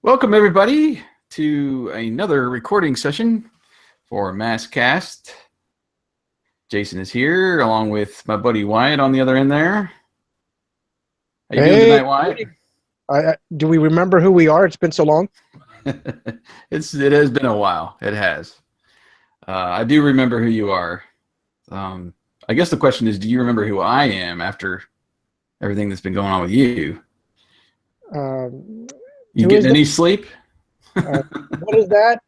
Welcome, everybody, to another recording session for MASKast. Jason is here, along with my buddy Wyatt on the other end there. How you doing tonight, Wyatt? Do we remember who we are? It's been so long. It has been a while. It has. I do remember who you are. I guess the question is, do you remember who I am after everything that's been going on with you? You getting any sleep? What is that?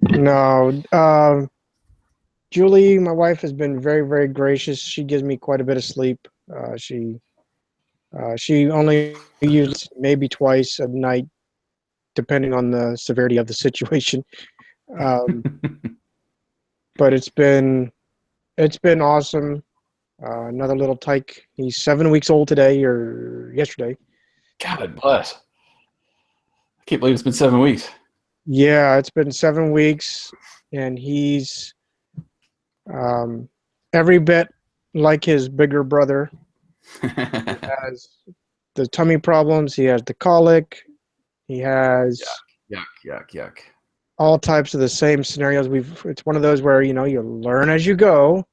No. Julie, my wife, has been very, very gracious. She gives me quite a bit of sleep. She only uses maybe twice a night, depending on the severity of the situation. But it's been awesome. Another little tyke. He's 7 weeks old today, or yesterday. God bless. I can't believe it's been 7 weeks. Yeah, it's been 7 weeks, and he's every bit like his bigger brother. He has the tummy problems. He has the colic. He has Yuck. all types of the same scenarios. It's one of those where you learn as you go,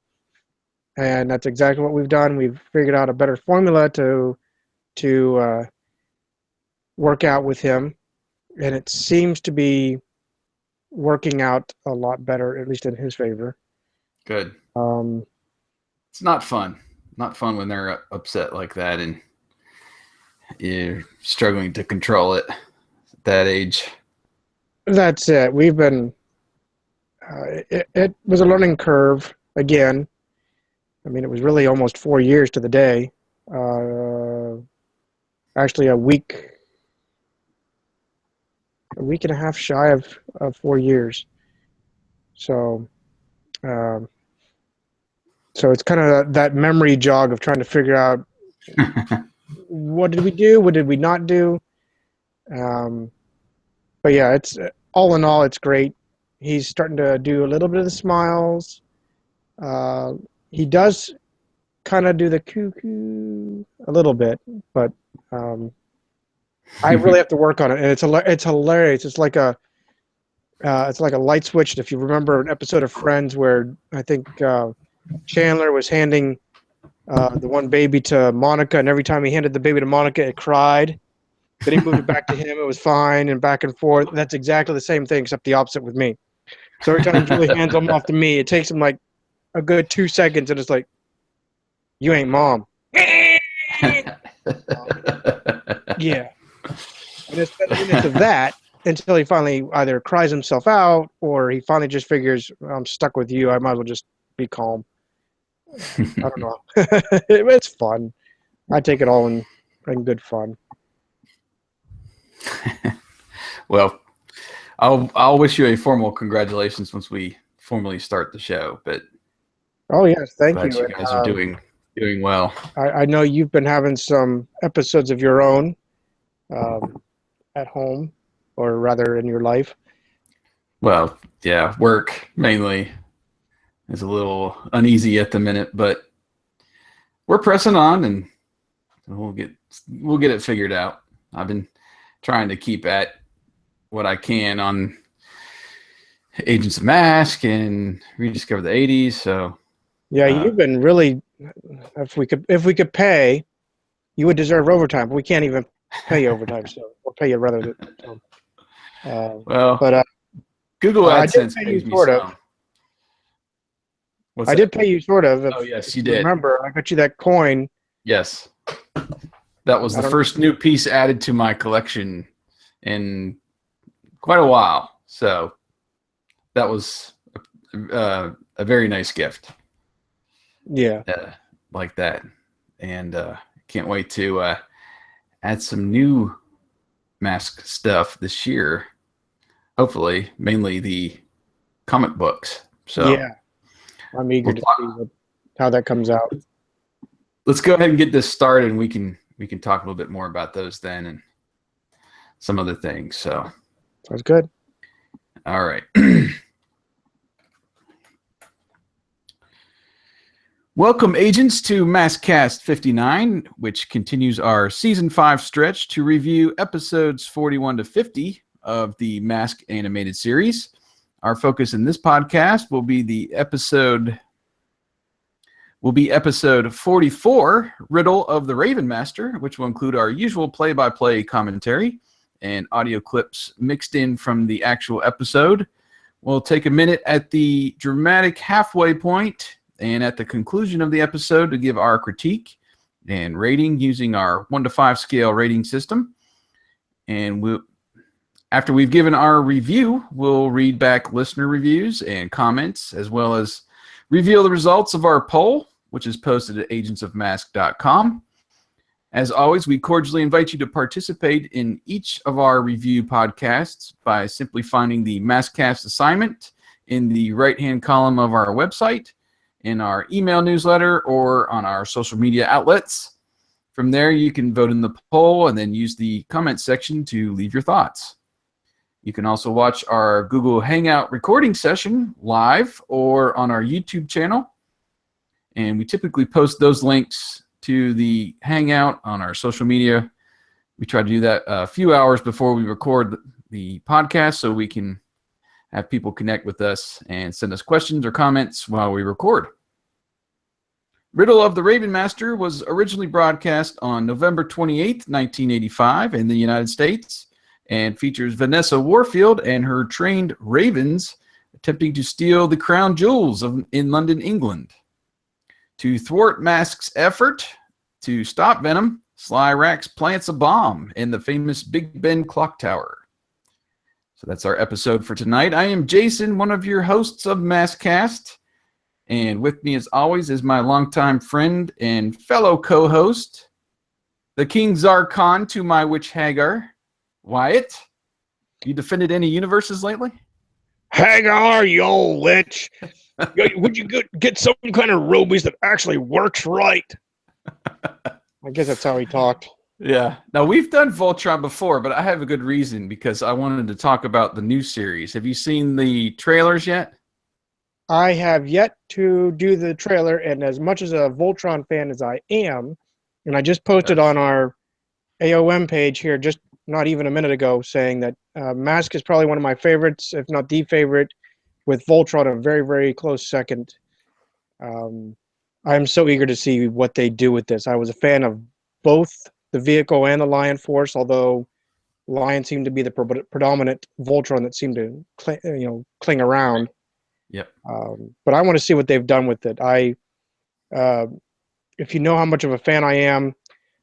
and that's exactly what we've done. We've figured out a better formula to work out with him, and it seems to be working out a lot better, at least in his favor. Good. It's not fun. Not fun when they're upset like that and you're struggling to control it at that age. That's it. We've been. It was a learning curve again. I mean, it was really almost 4 years to the day. Actually, a week and a half shy of 4 years. So it's kind of that memory jog of trying to figure out what did we do, what did we not do. But yeah, it's all in all, it's great. He's starting to do a little bit of the smiles. He does kind of do the cuckoo a little bit, but I really have to work on it, and it's hilarious. It's like a light switch. If you remember an episode of Friends where I think Chandler was handing the one baby to Monica, and every time he handed the baby to Monica, it cried. Then he moved it back to him, it was fine, and back and forth. That's exactly the same thing, except the opposite with me. So every time Julie hands them off to me, it takes him like a good 2 seconds, and it's like, you ain't mom. Yeah. And it's 10 minutes of that until he finally either cries himself out or he finally just figures, I'm stuck with you. I might as well just be calm. I don't know. It's fun. I take it all in good fun. Well, I'll wish you a formal congratulations once we formally start the show. But oh yes, thank you. You guys are doing well. I know you've been having some episodes of your own at home, or rather in your life. Well, yeah, work mainly is a little uneasy at the minute, but we're pressing on, and we'll get it figured out. I've been trying to keep at what I can on Agents of M.A.S.K and Rediscover the 80s. So yeah, you've been really. If we could pay, you would deserve overtime. But we can't even pay overtime, so we'll pay you rather than. Google AdSense pays me sort of. some. I did pay you sort of. Oh yes, you did. Remember, I got you that coin. Yes, that was the first new piece added to my collection in quite a while. So that was a very nice gift. Yeah, like that, and can't wait to add some new M.A.S.K stuff this year. Hopefully, mainly the comic books. So yeah, I'm eager to see how that comes out. Let's go ahead and get this started, and we can talk a little bit more about those then and some other things. So sounds good. All right. Welcome, agents, to MASKast 59, which continues our Season 5 stretch to review episodes 41 to 50 of the Mask animated series. Our focus in this podcast will be episode 44, Riddle of the Raven Master, which will include our usual play-by-play commentary and audio clips mixed in from the actual episode. We'll take a minute at the dramatic halfway point and at the conclusion of the episode to give our critique and rating using our 1 to 5 scale rating system. And after we've given our review, we'll read back listener reviews and comments, as well as reveal the results of our poll, which is posted at agentsofmask.com. As always, we cordially invite you to participate in each of our review podcasts by simply finding the MASKast assignment in the right-hand column of our website, in our email newsletter, or on our social media outlets. From there, you can vote in the poll and then use the comment section to leave your thoughts. You can also watch our Google Hangout recording session live or on our YouTube channel. And we typically post those links to the Hangout on our social media. We try to do that a few hours before we record the podcast so we can have people connect with us and send us questions or comments while we record. Riddle of the Raven Master was originally broadcast on November 28th, 1985 in the United States and features Vanessa Warfield and her trained ravens attempting to steal the crown jewels in London, England. To thwart M.A.S.K's effort to stop Venom, Sly Rax plants a bomb in the famous Big Ben clock tower. So that's our episode for tonight. I am Jason, one of your hosts of MASKast, and with me as always is my longtime friend and fellow co-host, the King Zarkon to my witch Hagar, Wyatt. You defended any universes lately? Hagar, you old witch. Would you get some kind of rubies that actually works right? I guess that's how he talked. Yeah. Now, we've done Voltron before, but I have a good reason because I wanted to talk about the new series. Have you seen the trailers yet? I have yet to do the trailer, and as much as a Voltron fan as I am, and I just posted on our AOM page here just not even a minute ago saying that M.A.S.K is probably one of my favorites, if not the favorite, with Voltron a very, very close second. I'm so eager to see what they do with this. I was a fan of both the vehicle and the Lion Force, although Lion seemed to be the predominant Voltron that seemed to cling around. Yep. But I want to see what they've done with it. If you know how much of a fan I am,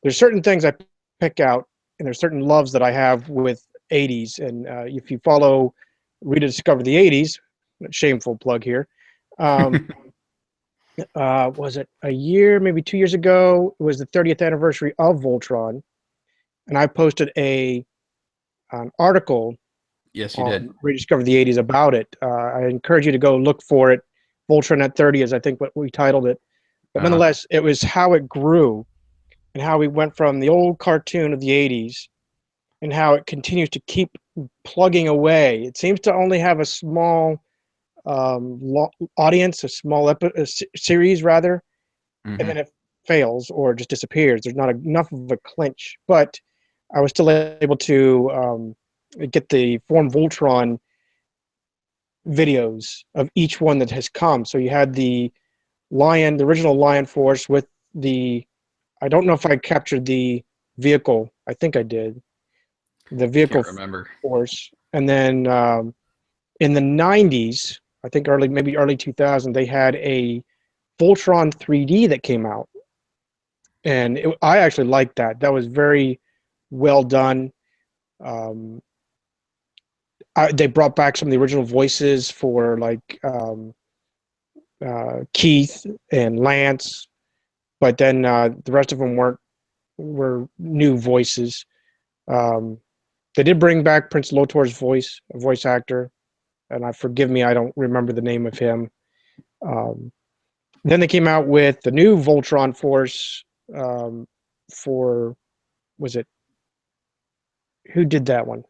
there's certain things I pick out, and there's certain loves that I have with 80s. And if you follow Rediscover the 80s, shameful plug here. Was it a year, maybe 2 years ago? It was the 30th anniversary of Voltron, and I posted an article. Yes, you did. Rediscover the 80s about it. I encourage you to go look for it. Voltron at 30 is, I think, what we titled it. But nonetheless, it was how it grew and how we went from the old cartoon of the 80s and how it continues to keep plugging away. It seems to only have a small audience, a small series rather, and then it fails or just disappears. There's not enough of a clinch. But I was still able to get the Form Voltron videos of each one that has come. So you had the original Lion Force with I don't know if I captured the vehicle. I think I did. The vehicle force. And then in the 90s, I think early 2000, they had a Voltron 3D that came out. And I actually liked that. That was very well done. They brought back some of the original voices for Keith and Lance, but then the rest of them were new voices. They did bring back Prince Lotor's voice actor, and forgive me, I don't remember the name of him. Then they came out with the new Voltron Force who did that one?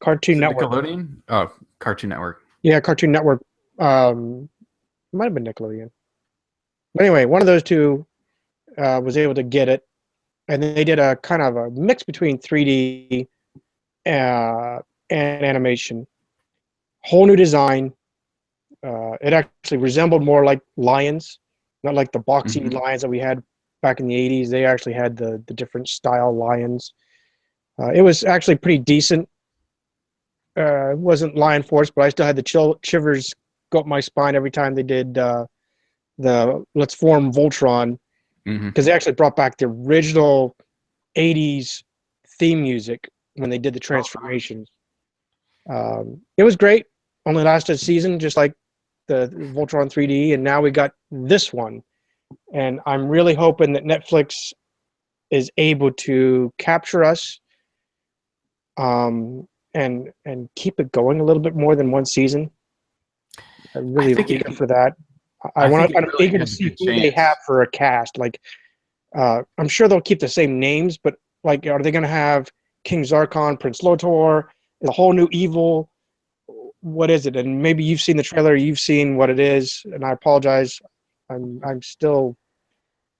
Cartoon Network. Nickelodeon? Oh, Cartoon Network. Yeah, Cartoon Network. Might have been Nickelodeon. But anyway, one of those two was able to get it, and they did a kind of a mix between 3D and animation. Whole new design. It actually resembled more like lions, not like the boxy lions that we had back in the 80s. They actually had the different style lions. It was actually pretty decent. It wasn't Lion Force, but I still had the shivers go up my spine every time they did the Let's Form Voltron, because they actually brought back the original 80s theme music when they did the transformations. It was great. Only lasted a season, just like the Voltron 3D, and now we got this one. And I'm really hoping that Netflix is able to capture us and keep it going a little bit more than one season. I'm really eager for that. I'm eager to see who they have for a cast. Like, I'm sure they'll keep the same names, but like, are they going to have King Zarkon, Prince Lotor, a whole new evil? What is it? And maybe you've seen the trailer, you've seen what it is, and I apologize. I'm still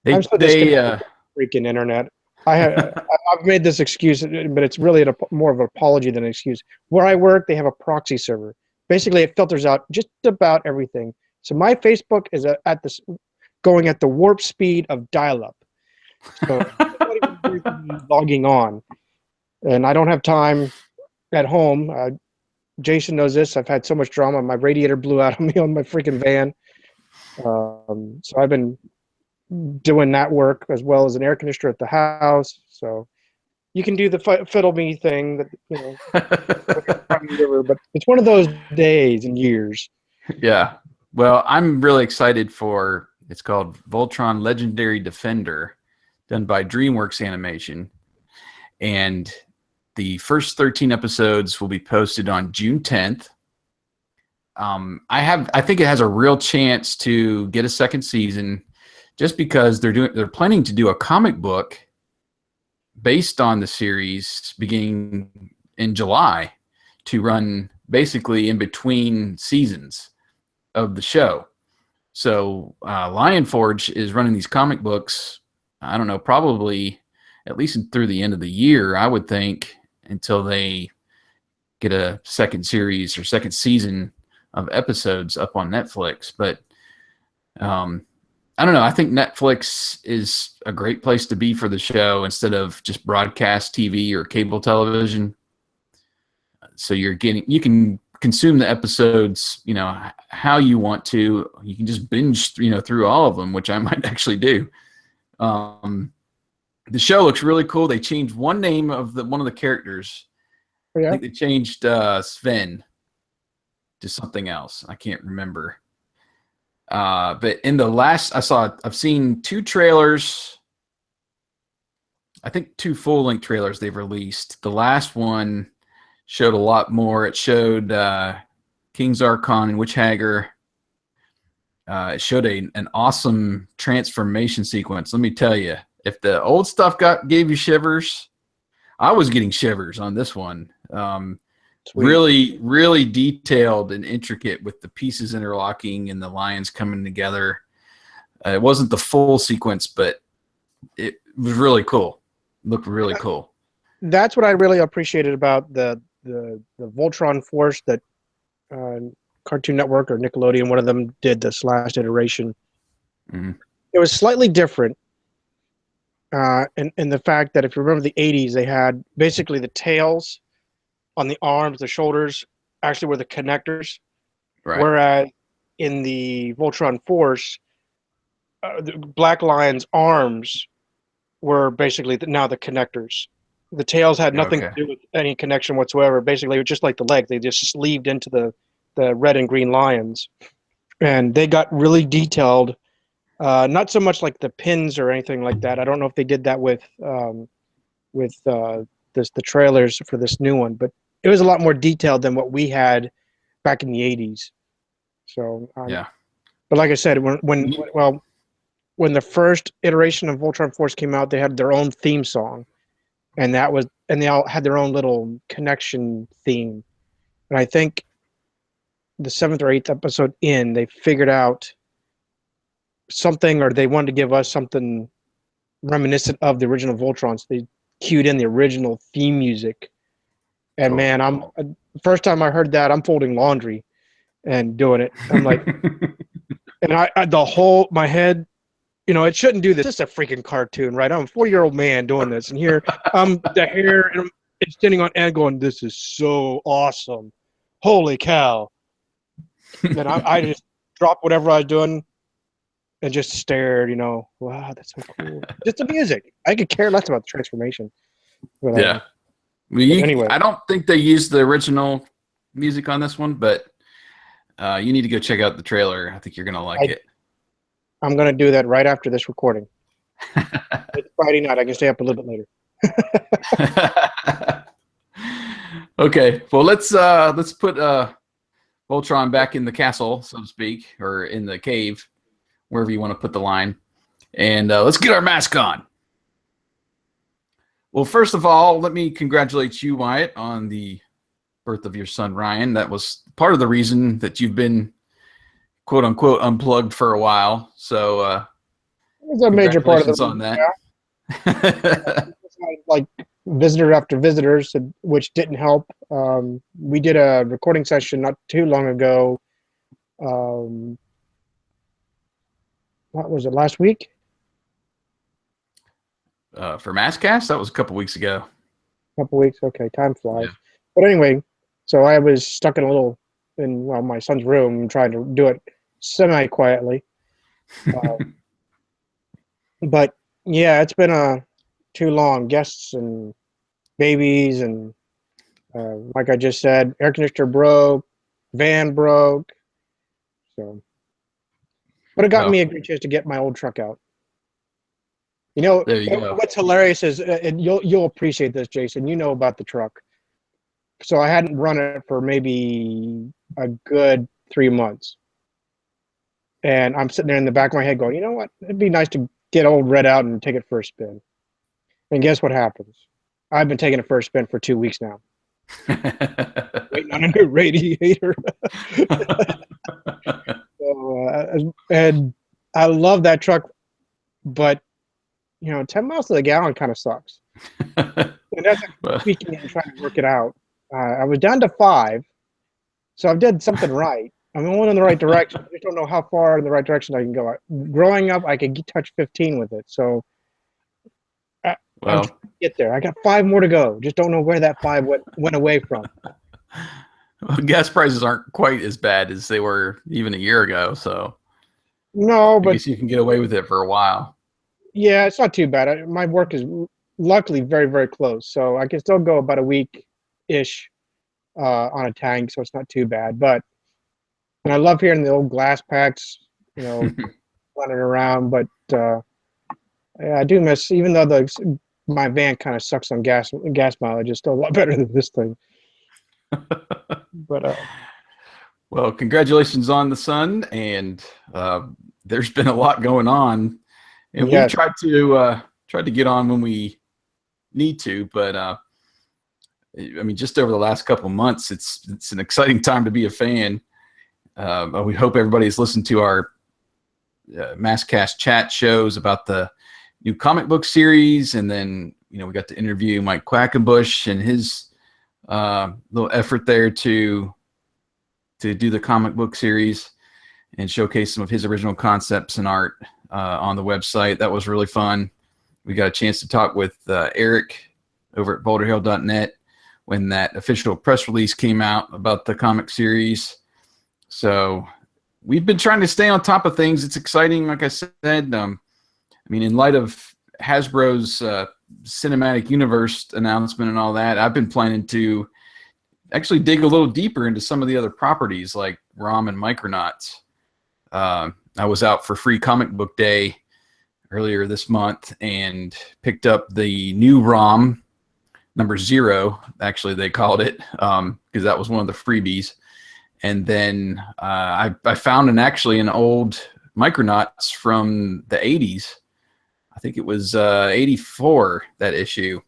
disconnected from the freaking internet. I've made this excuse, but it's really more of an apology than an excuse. Where I work, they have a proxy server. Basically, it filters out just about everything. So my Facebook is going at the warp speed of dial-up. So I'm not even logging on, and I don't have time at home. Jason knows this. I've had so much drama. My radiator blew out on me on my freaking van. So I've been doing that work as well as an air conditioner at the house. So you can do the fiddle me thing that, but it's one of those days and years. Yeah. Well, I'm really excited for, it's called Voltron Legendary Defender, done by DreamWorks Animation. And the first 13 episodes will be posted on June 10th. I think it has a real chance to get a second season, just because they're planning to do a comic book based on the series beginning in July to run basically in between seasons of the show. So Lion Forge is running these comic books, I don't know, probably at least through the end of the year, I would think, until they get a second series or second season of episodes up on Netflix. But I don't know. I think Netflix is a great place to be for the show instead of just broadcast TV or cable television. So you can consume the episodes, how you want to. You can just binge, through all of them, which I might actually do. The show looks really cool. They changed one name of one of the characters. Yeah. I think they changed Sven to something else. I can't remember. But in the last, I've seen 2 trailers. I think 2 full-length trailers they've released. The last one showed a lot more. It showed King Zarkon and Witch Hager. It showed an awesome transformation sequence. Let me tell you, if the old stuff gave you shivers, I was getting shivers on this one. Really, really detailed and intricate with the pieces interlocking and the lions coming together. It wasn't the full sequence, but it was really cool. Looked really cool. That's what I really appreciated about the Voltron Force that Cartoon Network or Nickelodeon, one of them, did this last iteration. Mm-hmm. It was slightly different. In the fact that if you remember the 80s, they had basically the tails on the arms, the shoulders actually were the connectors. Right. Whereas in the Voltron Force, the Black Lion's arms were basically now the connectors. The tails had nothing to do with any connection whatsoever. Basically, it was just like the legs. They just sleeved into the red and green lions. And they got really detailed. Not so much like the pins or anything like that. I don't know if they did that with the trailers for this new one, but it was a lot more detailed than what we had back in the 80s. So yeah. But like I said, when the first iteration of Voltron Force came out, they had their own theme song, and they all had their own little connection theme. And I think the 7th or 8th episode in, they figured out something, or they wanted to give us something reminiscent of the original Voltron. So they cued in the original theme music, And Cool. man, first time I heard that, I'm folding laundry and doing it. I'm like, and my head, it shouldn't do this. It's a freaking cartoon, right? I'm a 40-year-old man doing this, and here the hair and it's standing on end going, this is so awesome. Holy cow. And I just dropped whatever I was doing and just stared, wow, that's so cool. Just the music. I could care less about the transformation. But, Yeah. anyway. I don't think they used the original music on this one, but you need to go check out the trailer. I think you're going to like it. I'm going to do that right after this recording. It's Friday night. I can stay up a little bit later. Okay. Well, let's put Voltron back in the castle, so to speak, or in the cave, wherever you want to put the line. And let's get our mask on. Well, first of all, let me congratulate you, Wyatt, on the birth of your son, Ryan. That was part of the reason that you've been, quote unquote, unplugged for a while. So, it was a major part of the on that. Yeah. Like visitor after visitors, which didn't help. We did a recording session not too long ago. What was it, last week? For MASKast, that was a couple weeks ago. A couple weeks. Okay, time flies. Yeah. But anyway, so I was stuck in my son's room trying to do it semi-quietly. But yeah, it's been too long. Guests and babies and like I just said, air conditioner broke, van broke. So, but it got me a great chance to get my old truck out. There you go. What's hilarious is, and you'll appreciate this, Jason. You know about the truck. So I hadn't run it for maybe a good 3 months, and I'm sitting there in the back of my head going, you know what? It'd be nice to get old Red out and take it for a spin. And guess what happens? I've been taking it for a spin for 2 weeks now. Waiting on a new radiator. So, and I love that truck, but 10 miles to the gallon kind of sucks. And that's speaking and trying to work it out. I was down to 5, so I've did something right. I'm going in the right direction. I just don't know how far in the right direction I can go. Growing up, I could touch 15 with it, so I'm trying to get there. I got 5 more to go. Just don't know where that 5 went away from. Well, gas prices aren't quite as bad as they were even a year ago, so no, but I guess you can get away with it for a while. Yeah, it's not too bad. My work is luckily very, very close, so I can still go about a week-ish on a tank, so it's not too bad. And I love hearing the old glass packs, running around. But yeah, I do miss, even though my van kind of sucks on gas mileage, it's still a lot better than this thing. But well, congratulations on the son, and there's been a lot going on. And we've tried to get on when we need to, but I mean, just over the last couple of months, it's an exciting time to be a fan. We hope everybody's listened to our MASKast chat shows about the new comic book series, and then we got to interview Mike Quackenbush and his little effort there to do the comic book series and showcase some of his original concepts and art on the website. That was really fun. We got a chance to talk with Eric over at boulderhill.net when that official press release came out about the comic series. So we've been trying to stay on top of things. It's exciting, like I said. I mean, in light of Hasbro's cinematic universe announcement and all that, I've been planning to actually dig a little deeper into some of the other properties like ROM and Micronauts. I was out for Free Comic Book Day earlier this month and picked up the new ROM, number 0, actually they called it, because that was one of the freebies. And then I found an old Micronauts from the 80s. I think it was 84, that issue.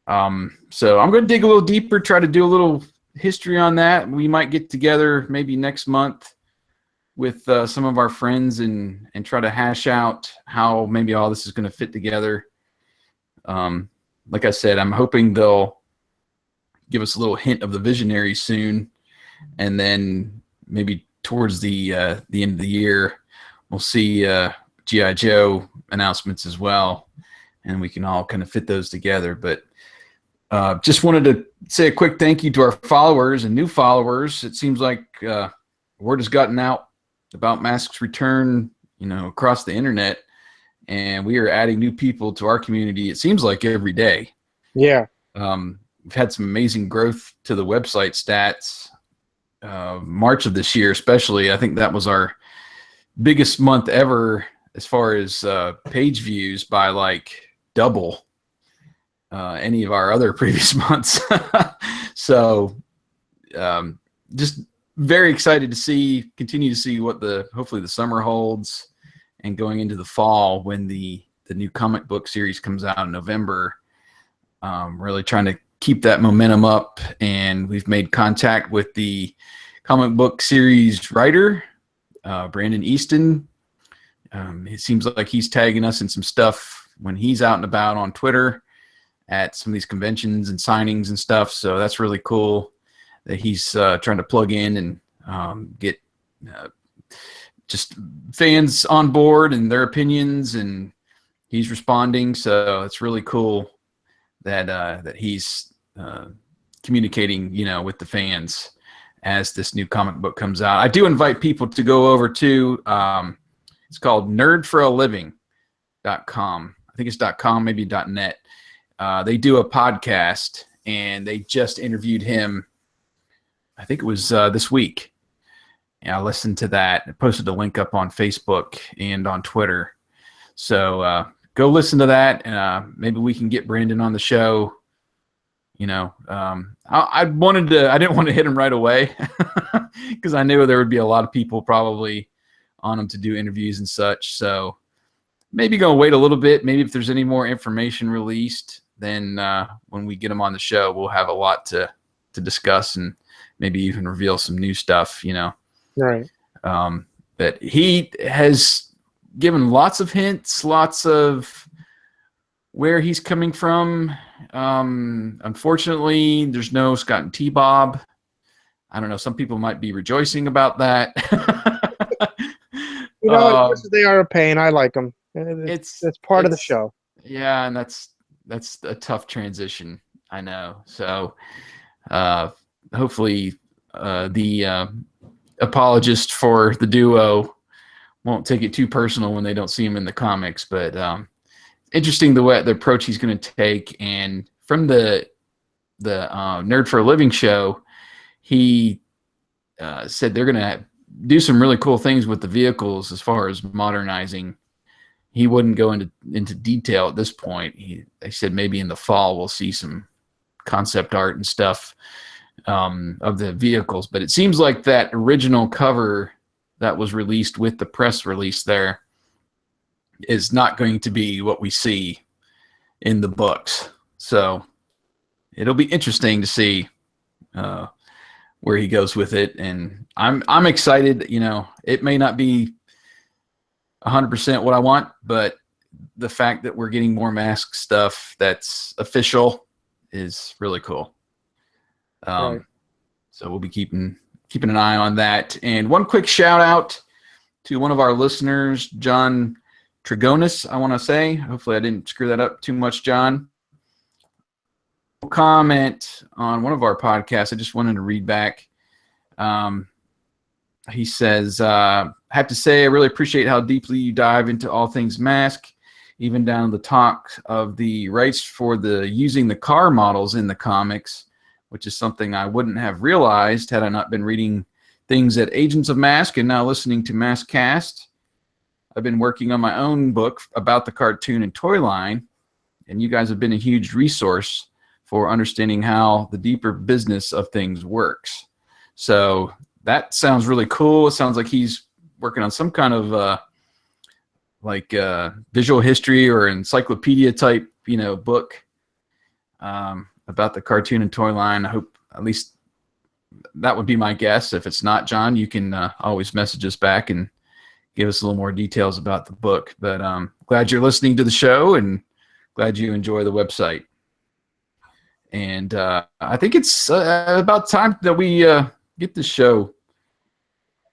So I'm going to dig a little deeper, try to do a little history on that. We might get together maybe next month with some of our friends and try to hash out how maybe all this is going to fit together. Like I said, I'm hoping they'll give us a little hint of the visionary soon, and then maybe towards the end of the year, we'll see G.I. Joe announcements as well, and we can all kind of fit those together. But just wanted to say a quick thank you to our followers and new followers. It seems like word has gotten out about M.A.S.K's return, across the internet, and we are adding new people to our community. It seems like every day. Yeah. We've had some amazing growth to the website stats. March of this year, especially, I think that was our biggest month ever as far as page views, by like double any of our other previous months. So just very excited to continue to see what hopefully the summer holds, and going into the fall when the new comic book series comes out in November. Really trying to keep that momentum up, and we've made contact with the comic book series writer, Brandon Easton. It seems like he's tagging us in some stuff when he's out and about on Twitter at some of these conventions and signings and stuff. So that's really cool that he's trying to plug in and get just fans on board and their opinions, and he's responding. So it's really cool that he's communicating, with the fans as this new comic book comes out. I do invite people to go over to, it's called nerdforaliving.com. I think it's .com, maybe .net. They do a podcast, and they just interviewed him. I think it was this week. And I listened to that. I posted a link up on Facebook and on Twitter. So go listen to that, and maybe we can get Brandon on the show. I didn't want to hit him right away because I knew there would be a lot of people probably on him to do interviews and such. So maybe gonna wait a little bit. Maybe if there's any more information released, then when we get him on the show, we'll have a lot to discuss, and maybe even reveal some new stuff. Right. That he has given lots of hints, lots of where he's coming from. Unfortunately, there's no Scott and T-Bob. I don't know. Some people might be rejoicing about that. As much as they are a pain, I like them. It's part of the show. Yeah, and that's a tough transition. I know. So hopefully the apologist for the duo won't take it too personal when they don't see him in the comics. But interesting the approach he's going to take. And from the Nerd for a Living show, he said they're going to do some really cool things with the vehicles as far as modernizing. He wouldn't go into detail at this point. They said maybe in the fall we'll see some concept art and stuff of the vehicles. But it seems like that original cover that was released with the press release there is not going to be what we see in the books. So it'll be interesting to see where he goes with it. And I'm excited. It may not be 100% what I want, but the fact that we're getting more M.A.S.K stuff that's official is really cool. Right. So we'll be keeping an eye on that. And one quick shout out to one of our listeners, John Trigonis, I want to say. Hopefully I didn't screw that up too much, John. Comment on one of our podcasts. I just wanted to read back. He says, I have to say I really appreciate how deeply you dive into all things M.A.S.K, even down to the talk of the rights for using the car models in the comics, which is something I wouldn't have realized had I not been reading things at Agents of M.A.S.K and now listening to MASKast. I've been working on my own book about the cartoon and toy line, and you guys have been a huge resource for understanding how the deeper business of things works. So that sounds really cool. It sounds like he's working on some kind of visual history or encyclopedia type, book about the cartoon and toy line. I hope at least that would be my guess. If it's not, John, you can always message us back and give us a little more details about the book. But glad you're listening to the show and glad you enjoy the website. And I think it's about time that we get the show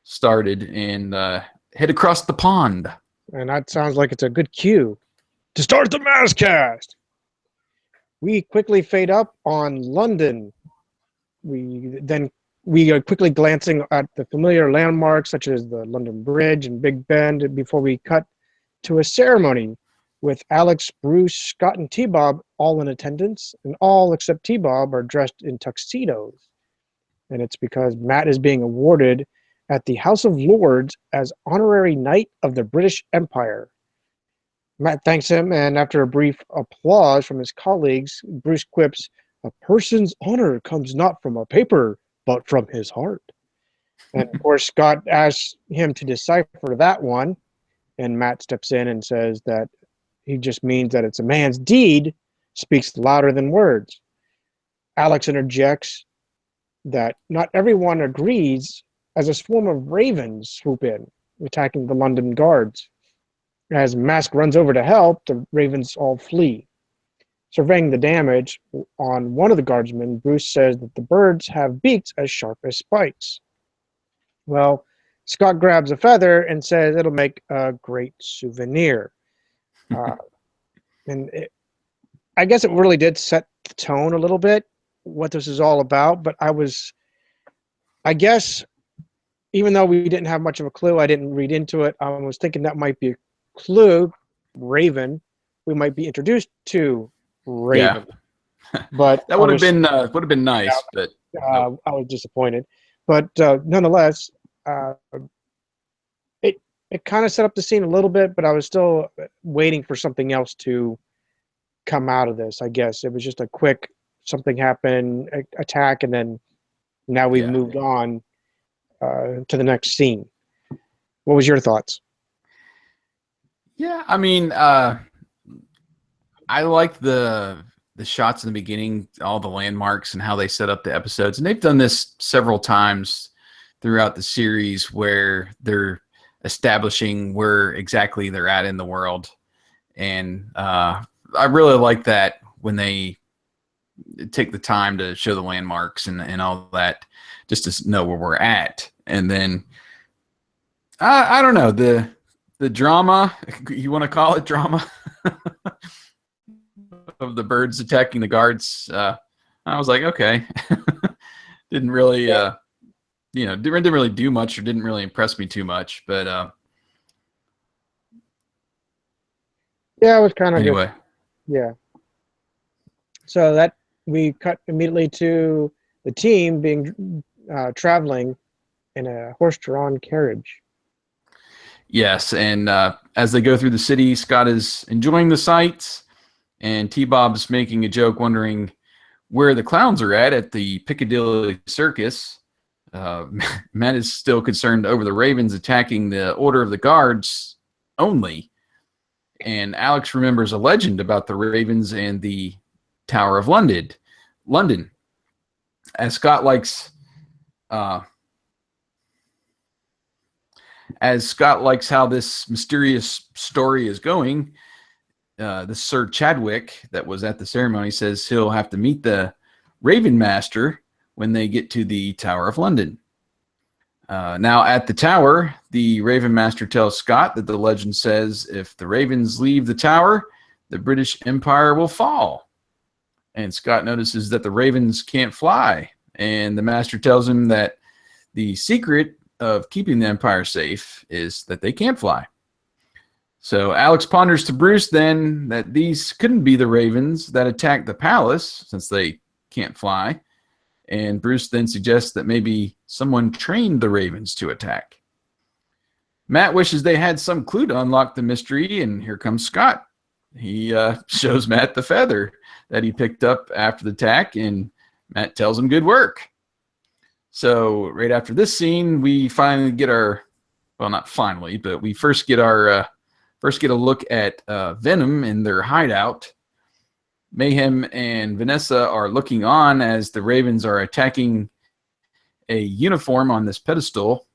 started and head across the pond. And that sounds like it's a good cue to start the MASKast. We quickly fade up on London. We are quickly glancing at the familiar landmarks such as the London Bridge and Big Ben before we cut to a ceremony with Alex, Bruce, Scott, and T-Bob all in attendance, and all except T-Bob are dressed in tuxedos. And it's because Matt is being awarded at the House of Lords as Honorary Knight of the British Empire. Matt thanks him, and after a brief applause from his colleagues, Bruce quips, "A person's honor comes not from a paper, but from his heart." And of course, Scott asks him to decipher that one, and Matt steps in and says that he just means that it's a man's deed speaks louder than words. Alex interjects that not everyone agrees as a swarm of ravens swoop in, attacking the London guards. As M.A.S.K runs over to help, the ravens all flee. Surveying the damage on one of the guardsmen, Bruce says that the birds have beaks as sharp as spikes. Well, Scott grabs a feather and says it'll make a great souvenir. I guess it really did set the tone a little bit, what this is all about, but I guess, even though we didn't have much of a clue, I didn't read into it, I was thinking that might be a clue, Raven. We might be introduced to Raven. Yeah. But that would have been nice, but I was disappointed. But nonetheless, it kind of set up the scene a little bit, but I was still waiting for something else to come out of this. I guess it was just a quick something happened, attack, and then now we've moved on to the next scene. What was your thoughts? Yeah, I mean, I like the shots in the beginning, all the landmarks and how they set up the episodes. And they've done this several times throughout the series where they're establishing where exactly they're at in the world. And I really like that when they take the time to show the landmarks and all that, just to know where we're at. And then, I don't know, the drama, you want to call it drama, of the birds attacking the guards. I was like, okay. Didn't really, didn't really do much or didn't really impress me too much. But yeah, it was kind of anyway. Good. Yeah. So that we cut immediately to the team being traveling in a horse-drawn carriage. Yes, and as they go through the city, Scott is enjoying the sights, and T-Bob's making a joke wondering where the clowns are at the Piccadilly Circus. Matt is still concerned over the ravens attacking the Order of the Guards only. And Alex remembers a legend about the ravens and the Tower of London. As Scott likes how this mysterious story is going, the Sir Chadwick that was at the ceremony says he'll have to meet the Raven Master when they get to the Tower of London. Now at the tower, the Raven Master tells Scott that the legend says if the ravens leave the tower, the British Empire will fall. And Scott notices that the ravens can't fly. And the Master tells him that the secret of keeping the Empire safe is that they can't fly. So Alex ponders to Bruce then that these couldn't be the ravens that attacked the palace since they can't fly. And Bruce then suggests that maybe someone trained the ravens to attack. Matt wishes they had some clue to unlock the mystery, and here comes Scott. He shows Matt the feather that he picked up after the attack, and Matt tells him good work. So right after this scene, we finally get our, well, not finally, but we first get a look at Venom in their hideout. Mayhem and Vanessa are looking on as the ravens are attacking a uniform on this pedestal.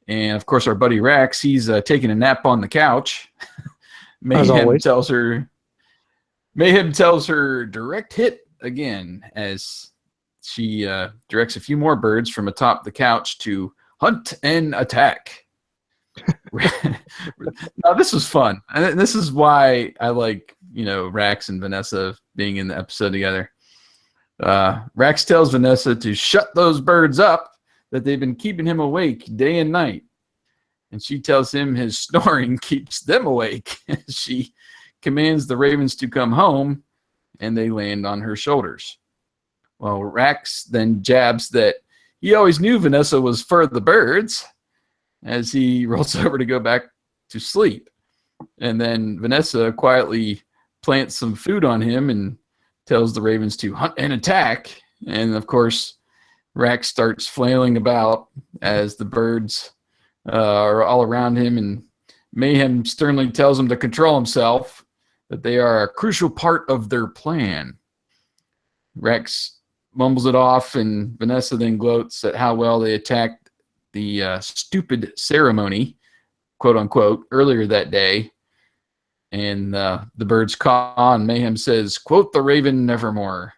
And of course, our buddy Rex, he's taking a nap on the couch. Mayhem tells her direct hit again as she directs a few more birds from atop the couch to hunt and attack. Now, this was fun. And this is why I like, Rax and Vanessa being in the episode together. Rax tells Vanessa to shut those birds up, that they've been keeping him awake day and night. And she tells him his snoring keeps them awake. She commands the ravens to come home, and they land on her shoulders. Well, Rax then jabs that he always knew Vanessa was for the birds, as he rolls over to go back to sleep. And then Vanessa quietly plants some food on him and tells the ravens to hunt and attack. And of course, Rax starts flailing about as the birds are all around him, and Mayhem sternly tells him to control himself, that they are a crucial part of their plan. Rex mumbles it off, and Vanessa then gloats at how well they attacked the stupid ceremony, quote unquote, earlier that day. And the birds caw, and Mayhem says, quote the raven nevermore.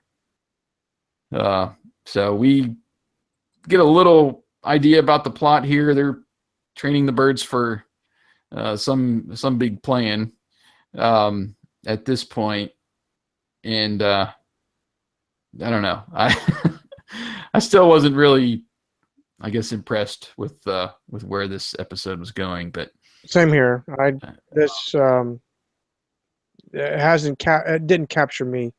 So we get a little idea about the plot here. They're training the birds for some big plan at this point. And I don't know. I still wasn't really, I guess, impressed with where this episode was going. But same here. It didn't capture me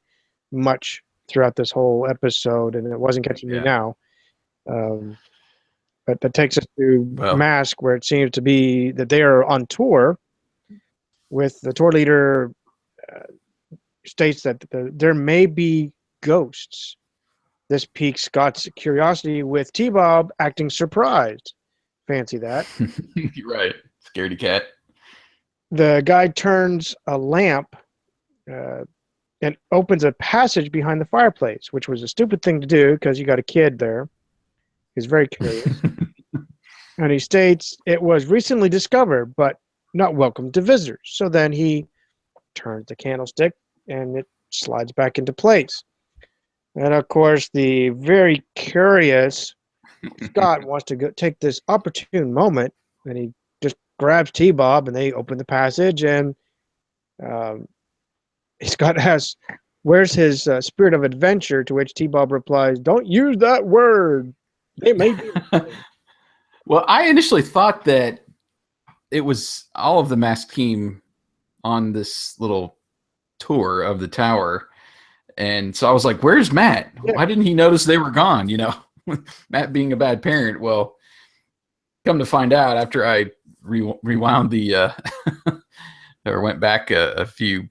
much throughout this whole episode, and it wasn't catching me now. But that takes us to M.A.S.K, where it seems to be that they are on tour with the tour leader. States that there may be ghosts. This piques Scott's curiosity, with T-Bob acting surprised. Fancy that. You're right. Scaredy cat. The guy turns a lamp and opens a passage behind the fireplace, which was a stupid thing to do because you got a kid there. He's very curious. And he states it was recently discovered, but not welcome to visitors. So then he turns the candlestick, and it slides back into place. And of course, the very curious Scott wants to take this opportune moment, and he just grabs T-Bob, and they open the passage, and Scott asks, where's his spirit of adventure? To which T-Bob replies, don't use that word. They may be. Well, I initially thought that it was all of the M.A.S.K team on this little tour of the tower. And so I was like, where's Matt? Yeah. Why didn't he notice they were gone? Matt being a bad parent. Well, come to find out, after I rewound the or went back a few,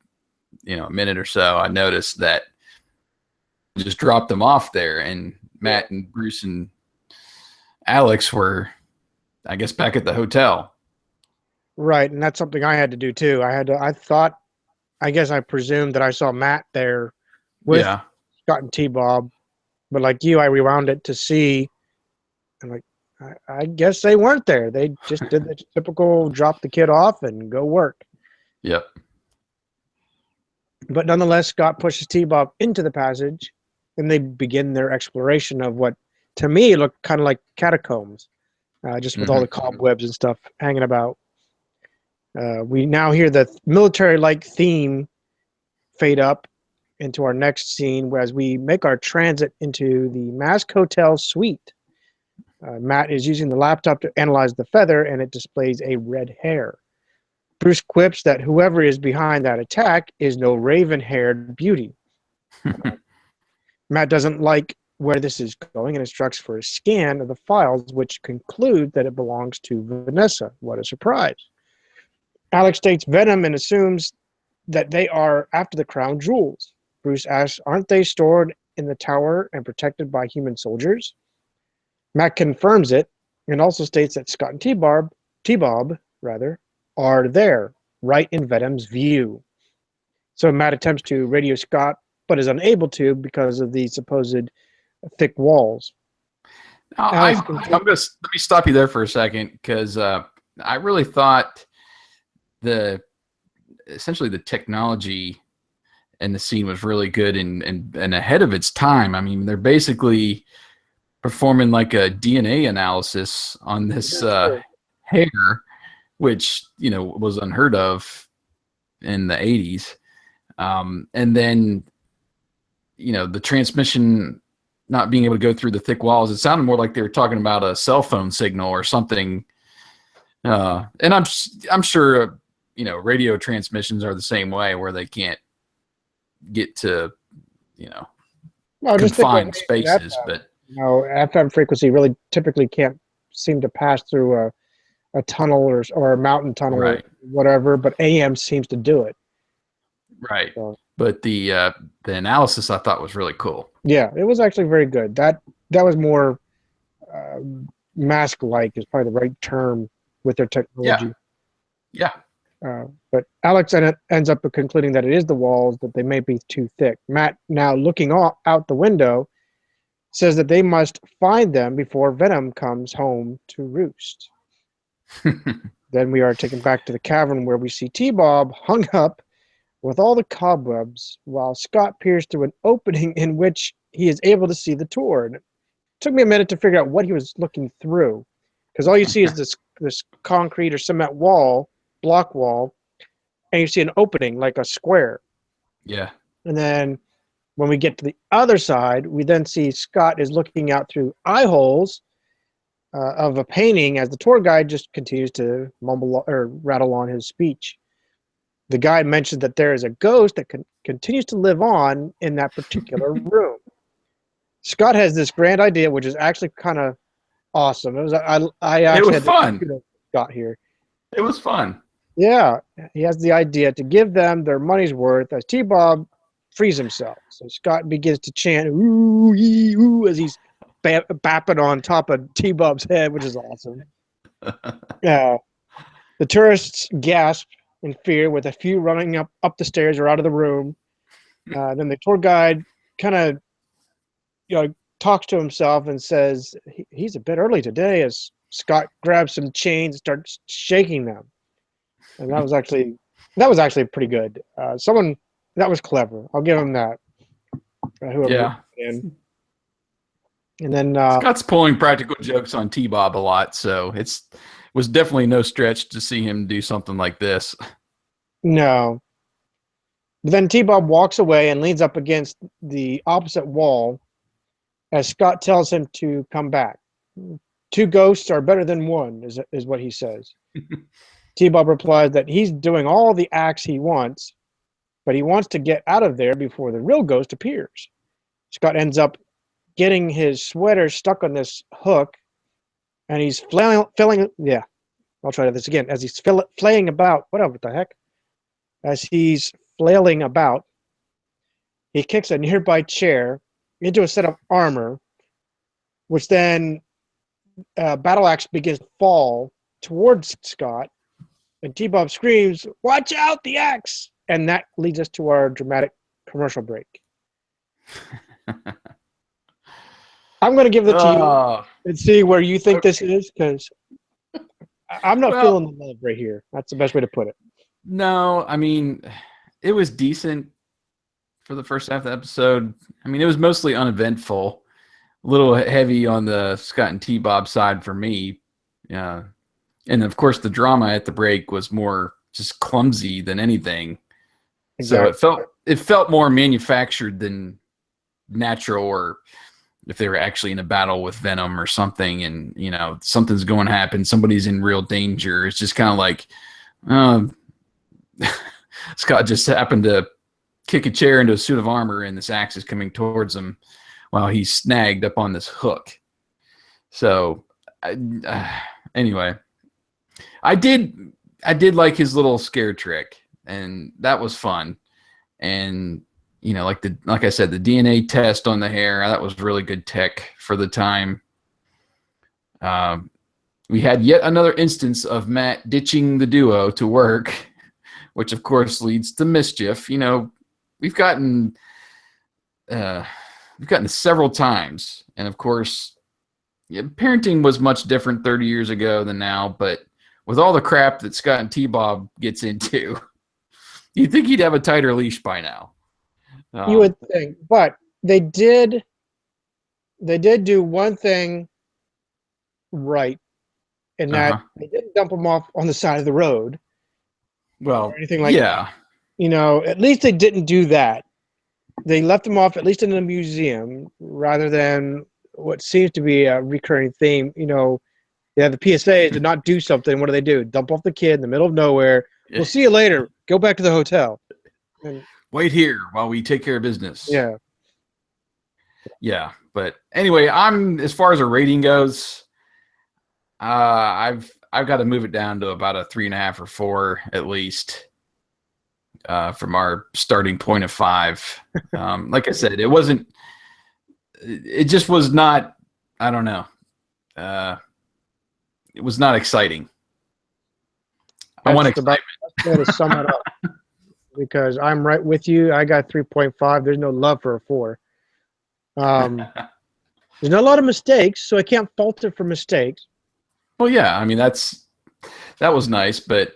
a minute or so, I noticed that I just dropped them off there, and Matt and Bruce and Alex were, I guess, back at the hotel. Right, and that's something I had to do too. I guess I presumed that I saw Matt there with Scott and T-Bob, but like you, I rewound it to see, and like, I guess they weren't there. They just did the typical drop the kid off and go work. Yep. But nonetheless, Scott pushes T-Bob into the passage, and they begin their exploration of what, to me, looked kind of like catacombs, just with all the cobwebs and stuff hanging about. We now hear the military-like theme fade up into our next scene, whereas we make our transit into the M.A.S.K hotel suite. Matt is using the laptop to analyze the feather, and it displays a red hair. Bruce quips that whoever is behind that attack is no raven-haired beauty. Matt doesn't like where this is going and instructs for a scan of the files, which conclude that it belongs to Vanessa. What a surprise. Alex states Venom and assumes that they are after the crown jewels. Bruce asks, aren't they stored in the tower and protected by human soldiers? Matt confirms it and also states that Scott and T-Bob are there, right in Venom's view. So Matt attempts to radio Scott, but is unable to because of the supposed thick walls. Let me stop you there for a second, because I really thought essentially the technology and the scene was really good and ahead of its time. I mean, they're basically performing like a DNA analysis on this That's true. hair, which was unheard of in the 80s. And then the transmission not being able to go through the thick walls, it sounded more like they were talking about a cell phone signal or something. And I'm sure radio transmissions are the same way, where they can't get to Well, just think what confined spaces. But FM frequency really typically can't seem to pass through a tunnel or a mountain tunnel or right, whatever, but AM seems to do it. right. So, But the analysis I thought was really cool. yeah, it was actually very good. That was more mask-like is probably the right term with their technology. Yeah. But Alex ends up concluding that it is the walls, that they may be too thick. Matt, now looking out the window, says that they must find them before Venom comes home to roost. Then we are taken back to the cavern where we see T-Bob hung up with all the cobwebs while Scott peers through an opening in which he is able to see the tour. And it took me a minute to figure out what he was looking through, because all you see is this concrete or cement block wall, and you see an opening like a square. Yeah. And then when we get to the other side, we then see Scott is looking out through eye holes of a painting as the tour guide just continues to mumble or rattle on his speech. The guide mentions that there is a ghost that continues to live on in that particular room. Scott has this grand idea, which is actually kind of awesome. It was fun. Scott here. It was fun. Yeah, he has the idea to give them their money's worth as T-Bob frees himself. So Scott begins to chant "ooh, ee, ooh" as he's bapping on top of T-Bob's head, which is awesome. The tourists gasp in fear, with a few running up the stairs or out of the room. Then the tour guide kind of talks to himself and says he's a bit early today, as Scott grabs some chains and starts shaking them. And that was actually pretty good. Someone that was clever. I'll give him that. Yeah. And then Scott's pulling practical jokes on T-Bob a lot, so it was definitely no stretch to see him do something like this. No. But then T-Bob walks away and leans up against the opposite wall as Scott tells him to come back. 2 ghosts are better than 1, is what he says. T-Bob replies that he's doing all the acts he wants, but he wants to get out of there before the real ghost appears. Scott ends up getting his sweater stuck on this hook, and he's flailing. Yeah, I'll try this again. As he's flaying about, what the heck? As he's flailing about, he kicks a nearby chair into a set of armor, which then Battle Axe begins to fall towards Scott, and T-Bob screams, "Watch out, the axe!" And that leads us to our dramatic commercial break. I'm going to give it to you and see where you think this is, because I'm not feeling the love right here. That's the best way to put it. No, I mean, it was decent for the first half of the episode. I mean, it was mostly uneventful, a little heavy on the Scott and T-Bob side for me. Yeah. And of course, the drama at the break was more just clumsy than anything. Exactly. So it felt more manufactured than natural, or if they were actually in a battle with Venom or something, and something's going to happen, somebody's in real danger. It's just kind of like Scott just happened to kick a chair into a suit of armor, and this axe is coming towards him while he's snagged up on this hook. So anyway, I did like his little scare trick, and that was fun. And like I said, the DNA test on the hair, that was really good tech for the time. We had yet another instance of Matt ditching the duo to work, which of course leads to mischief. We've gotten several times, and of course, parenting was much different 30 years ago than now. But with all the crap that Scott and T-Bob gets into, you'd think he'd have a tighter leash by now. You would think, but they did do one thing right in that Uh-huh. they didn't dump them off on the side of the road or Well, anything like that. yeah. At least they didn't do that. They left them off at least in a museum rather than what seems to be a recurring theme. Yeah, the PSA to not do something. What do? Dump off the kid in the middle of nowhere. We'll see you later. Go back to the hotel. And Wait here while we take care of business. yeah, Yeah, but anyway, I'm as far as a rating goes, I've got to move it down to about a 3.5 or 4 at least, from our starting point of 5. Like I said, it wasn't. It just was not. I don't know. It was not exciting. I want that's about excitement. the best way to sum it up. Because I'm right with you. I got 3.5. There's no love for a 4. There's not a lot of mistakes, so I can't fault it for mistakes. Well, yeah. I mean, that was nice, but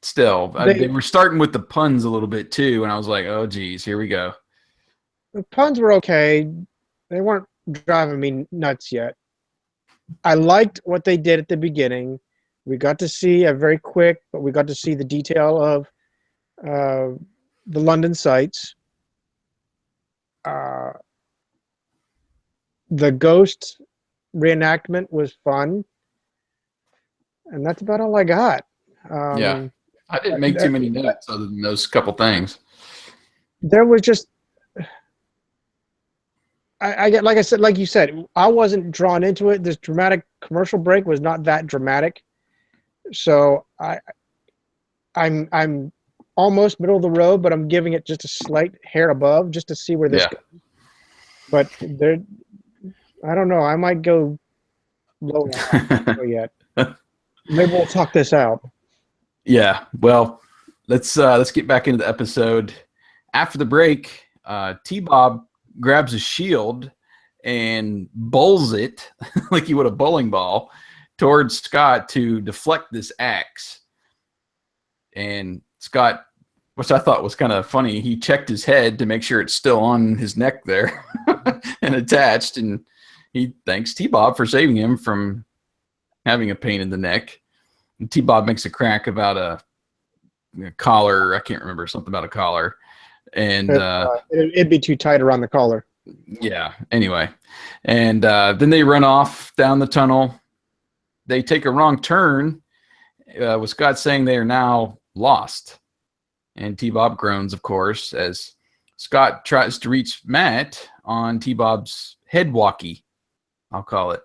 still, they were starting with the puns a little bit too, and I was like, oh, geez, here we go. The puns were okay. They weren't driving me nuts yet. I liked what they did at the beginning. We got to see but we got to see the detail of the London sites. The ghost reenactment was fun, and that's about all I got. Yeah, I didn't make too many notes other than those couple things. There was just, I get, like I said, like you said, I wasn't drawn into it. This dramatic commercial break was not that dramatic, so I'm almost middle of the road, but I'm giving it just a slight hair above just to see where this goes. But I don't know. I might go low yet. Maybe we'll talk this out. Yeah. Well, let's get back into the episode. After the break, T-Bob grabs a shield and bowls it like he would a bowling ball towards Scott to deflect this axe. And Scott, which I thought was kind of funny, he checked his head to make sure it's still on his neck there and attached, and he thanks T-Bob for saving him from having a pain in the neck. And T-Bob makes a crack about a collar. I can't remember, something about a collar. And it'd be too tight around the collar. Yeah, anyway. And then they run off down the tunnel. They take a wrong turn, with Scott saying they are now lost. And T-Bob groans, of course, as Scott tries to reach Matt on T-Bob's head walkie, I'll call it.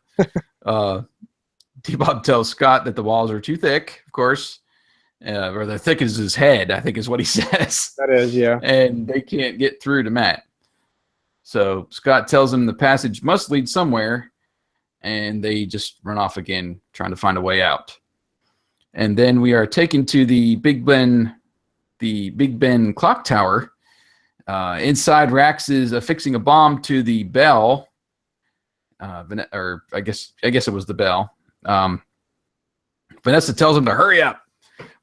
T-Bob tells Scott that the walls are too thick, of course, or they're thick as his head, I think is what he says. That is, yeah. And they can't get through to Matt. So Scott tells him the passage must lead somewhere, and they just run off again, trying to find a way out. And then we are taken to the Big Ben clock tower. Inside, Rax is affixing a bomb to the bell, or I guess it was the bell. Vanessa tells him to hurry up,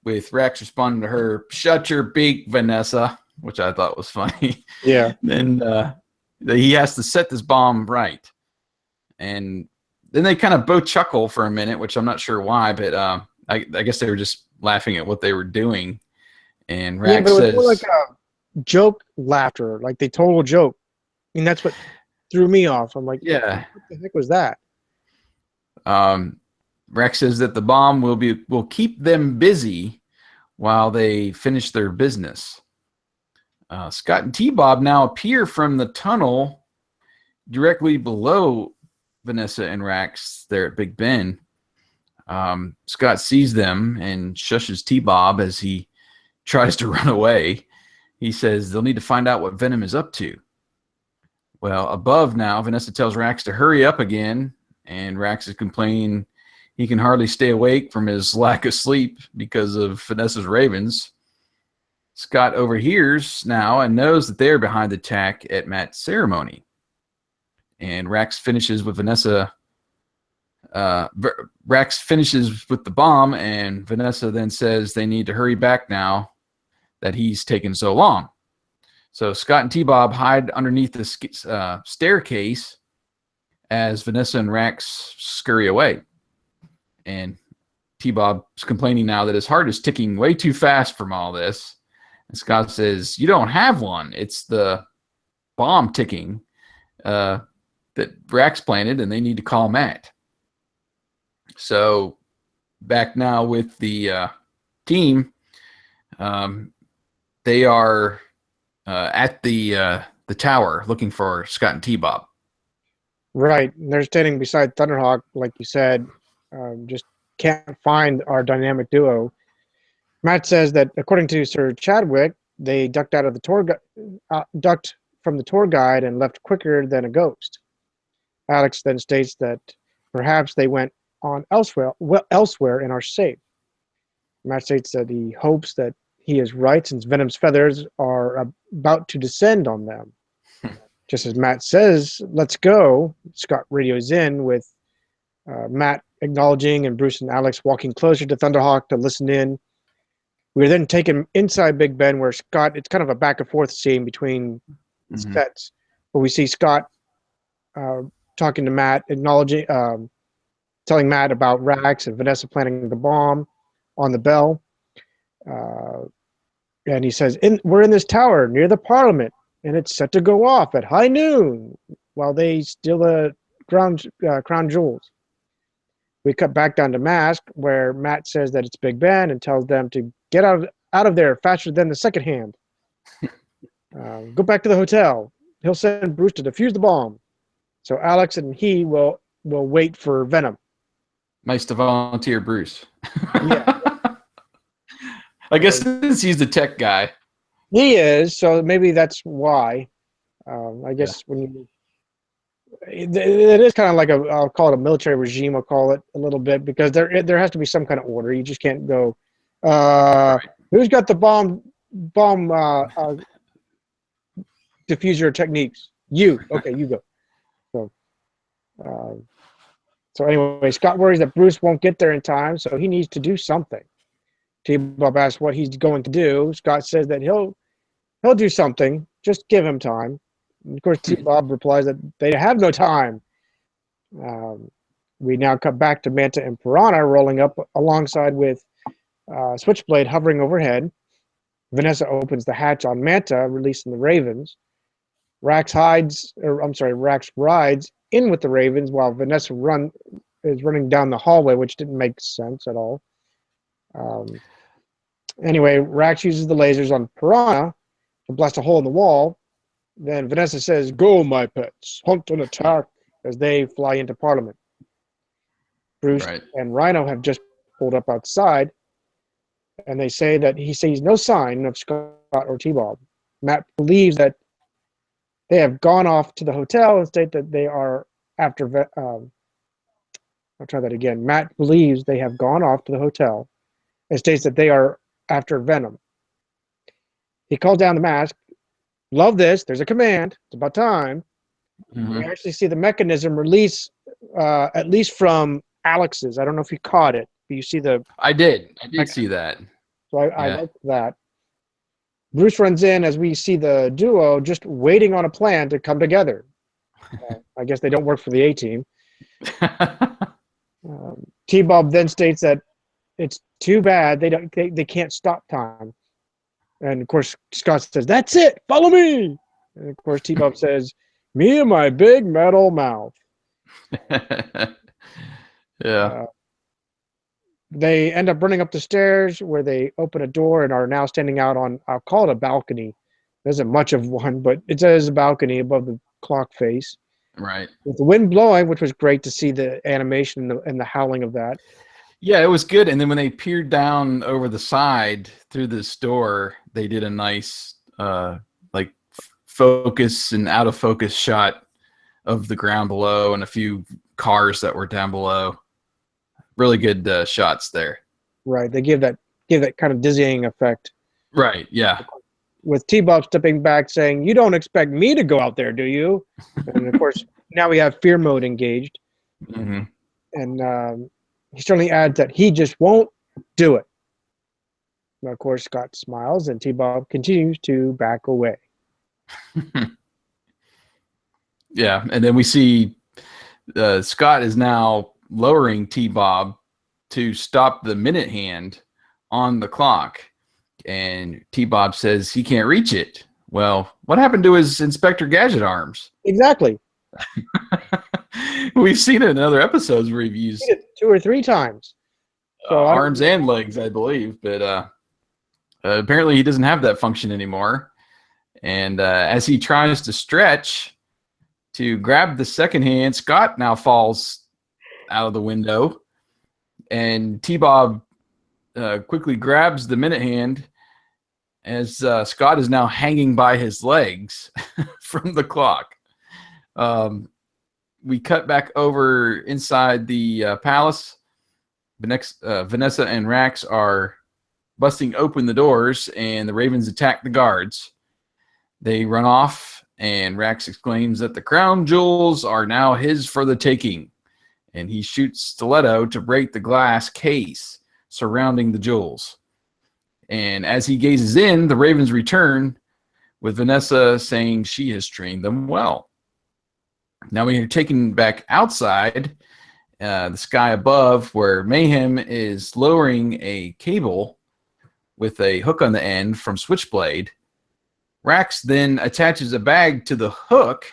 with Rax responding to her, "Shut your beak, Vanessa," which I thought was funny. Yeah. Then he has to set this bomb right. And then they kind of both chuckle for a minute, which I'm not sure why, but I guess they were just laughing at what they were doing. And Rax but it was says, more like a joke laughter, like they total joke. And that's what threw me off. I'm like, yeah. What the heck was that? Rex says that the bomb will keep them busy while they finish their business. Scott and T-Bob now appear from the tunnel directly below Vanessa and Rax there at Big Ben. Scott sees them and shushes T-Bob as he tries to run away. He says they'll need to find out what Venom is up to. Well, above now, Vanessa tells Rax to hurry up again, and Rax is complaining he can hardly stay awake from his lack of sleep because of Vanessa's ravens. Scott overhears now and knows that they're behind the attack at Matt's ceremony. And Rax finishes with Vanessa. Rax finishes with the bomb, and Vanessa then says they need to hurry back now that he's taken so long. So Scott and T-Bob hide underneath the staircase as Vanessa and Rax scurry away. And T-Bob's complaining now that his heart is ticking way too fast from all this. And Scott says, "You don't have one. It's the bomb ticking that Rax planted, and they need to call Matt." So back now with the team, they are at the tower looking for Scott and T-Bob. Right. They're standing beside Thunderhawk, like you said. Just can't find our dynamic duo. Matt says that according to Sir Chadwick, they ducked out of the ducked from the tour guide and left quicker than a ghost. Alex then states that perhaps they went on elsewhere and are safe. Matt states that he hopes that he is right since Venom's feathers are about to descend on them. Just as Matt says, "Let's go," Scott radios in with Matt acknowledging and Bruce and Alex walking closer to Thunderhawk to listen in. We are then taken inside Big Ben where Scott, it's kind of a back and forth scene between sets, where we see Scott talking to Matt, acknowledging, telling Matt about Rax and Vanessa planting the bomb on the bell. And he says, "We're in this tower near the Parliament, and it's set to go off at high noon while they steal the crown jewels." We cut back down to M.A.S.K, where Matt says that it's Big Ben and tells them to get out of there faster than the second hand. Go back to the hotel. He'll send Bruce to defuse the bomb. So Alex and he will wait for Venom. Nice to volunteer, Bruce. Yeah. I guess since he's the tech guy. He is, so maybe that's why. I guess when it is kind of like I'll call it a military regime. I'll call it a little bit because there has to be some kind of order. You just can't go. Who's got the bomb diffuser techniques? You. Okay, you go. So anyway, Scott worries that Bruce won't get there in time, so he needs to do something. T-Bob asks what he's going to do. Scott says that he'll do something. Just give him time. And of course, T-Bob replies that they have no time. We now cut back to Manta and Piranha rolling up alongside with Switchblade hovering overhead. Vanessa opens the hatch on Manta, releasing the Ravens. Rax rides in with the Ravens while Vanessa is running down the hallway, which didn't make sense at all. Anyway, Rax uses the lasers on Piranha to blast a hole in the wall. Then Vanessa says, "Go, my pets, hunt and attack," as they fly into Parliament. Bruce and Rhino have just pulled up outside, and they say that he sees no sign of Scott or T-Bob. Matt believes that they have gone off to the hotel and state that they are after. I'll try that again. Matt believes they have gone off to the hotel and states that they are after Venom. He calls down the M.A.S.K. Love this. There's a command. It's about time. We actually see the mechanism release, at least from Alex's. I don't know if you caught it, but you see the. I did see that. So I like that. Bruce runs in as we see the duo just waiting on a plan to come together. I guess they don't work for the A-team. T-Bob then states that it's too bad they can't stop time. And of course, Scott says, "That's it. Follow me." And of course, T-Bob says, "Me and my big metal mouth." Yeah. They end up running up the stairs where they open a door and are now standing out on, I'll call it a balcony. There isn't much of one, but it is a balcony above the clock face. Right. With the wind blowing, which was great to see the animation and the howling of that. Yeah, it was good. And then when they peered down over the side through this door, they did a nice focus and out of focus shot of the ground below and a few cars that were down below. Really good shots there. Right. They give that kind of dizzying effect. Right. Yeah. With T-Bob stepping back saying, "You don't expect me to go out there, do you?" And of course, now we have fear mode engaged. And he certainly adds that he just won't do it. And of course, Scott smiles and T-Bob continues to back away. Yeah, and then we see Scott is now lowering T-Bob to stop the minute hand on the clock, and T-Bob says he can't reach it. Well, what happened to his Inspector Gadget arms? Exactly. We've seen it in other episodes where he's used 2 or 3 times. So arms and legs, I believe, but apparently he doesn't have that function anymore. And as he tries to stretch to grab the second hand, Scott now falls out of the window, and T-Bob quickly grabs the minute hand as Scott is now hanging by his legs from the clock. We cut back over inside the palace. Vanessa and Rax are busting open the doors, and the Ravens attack the guards. They run off, and Rax exclaims that the crown jewels are now his for the taking, and he shoots Stiletto to break the glass case surrounding the jewels. And as he gazes in, the Ravens return, with Vanessa saying she has trained them well. Now we are taken back outside the sky above, where Mayhem is lowering a cable with a hook on the end from Switchblade. Rax then attaches a bag to the hook,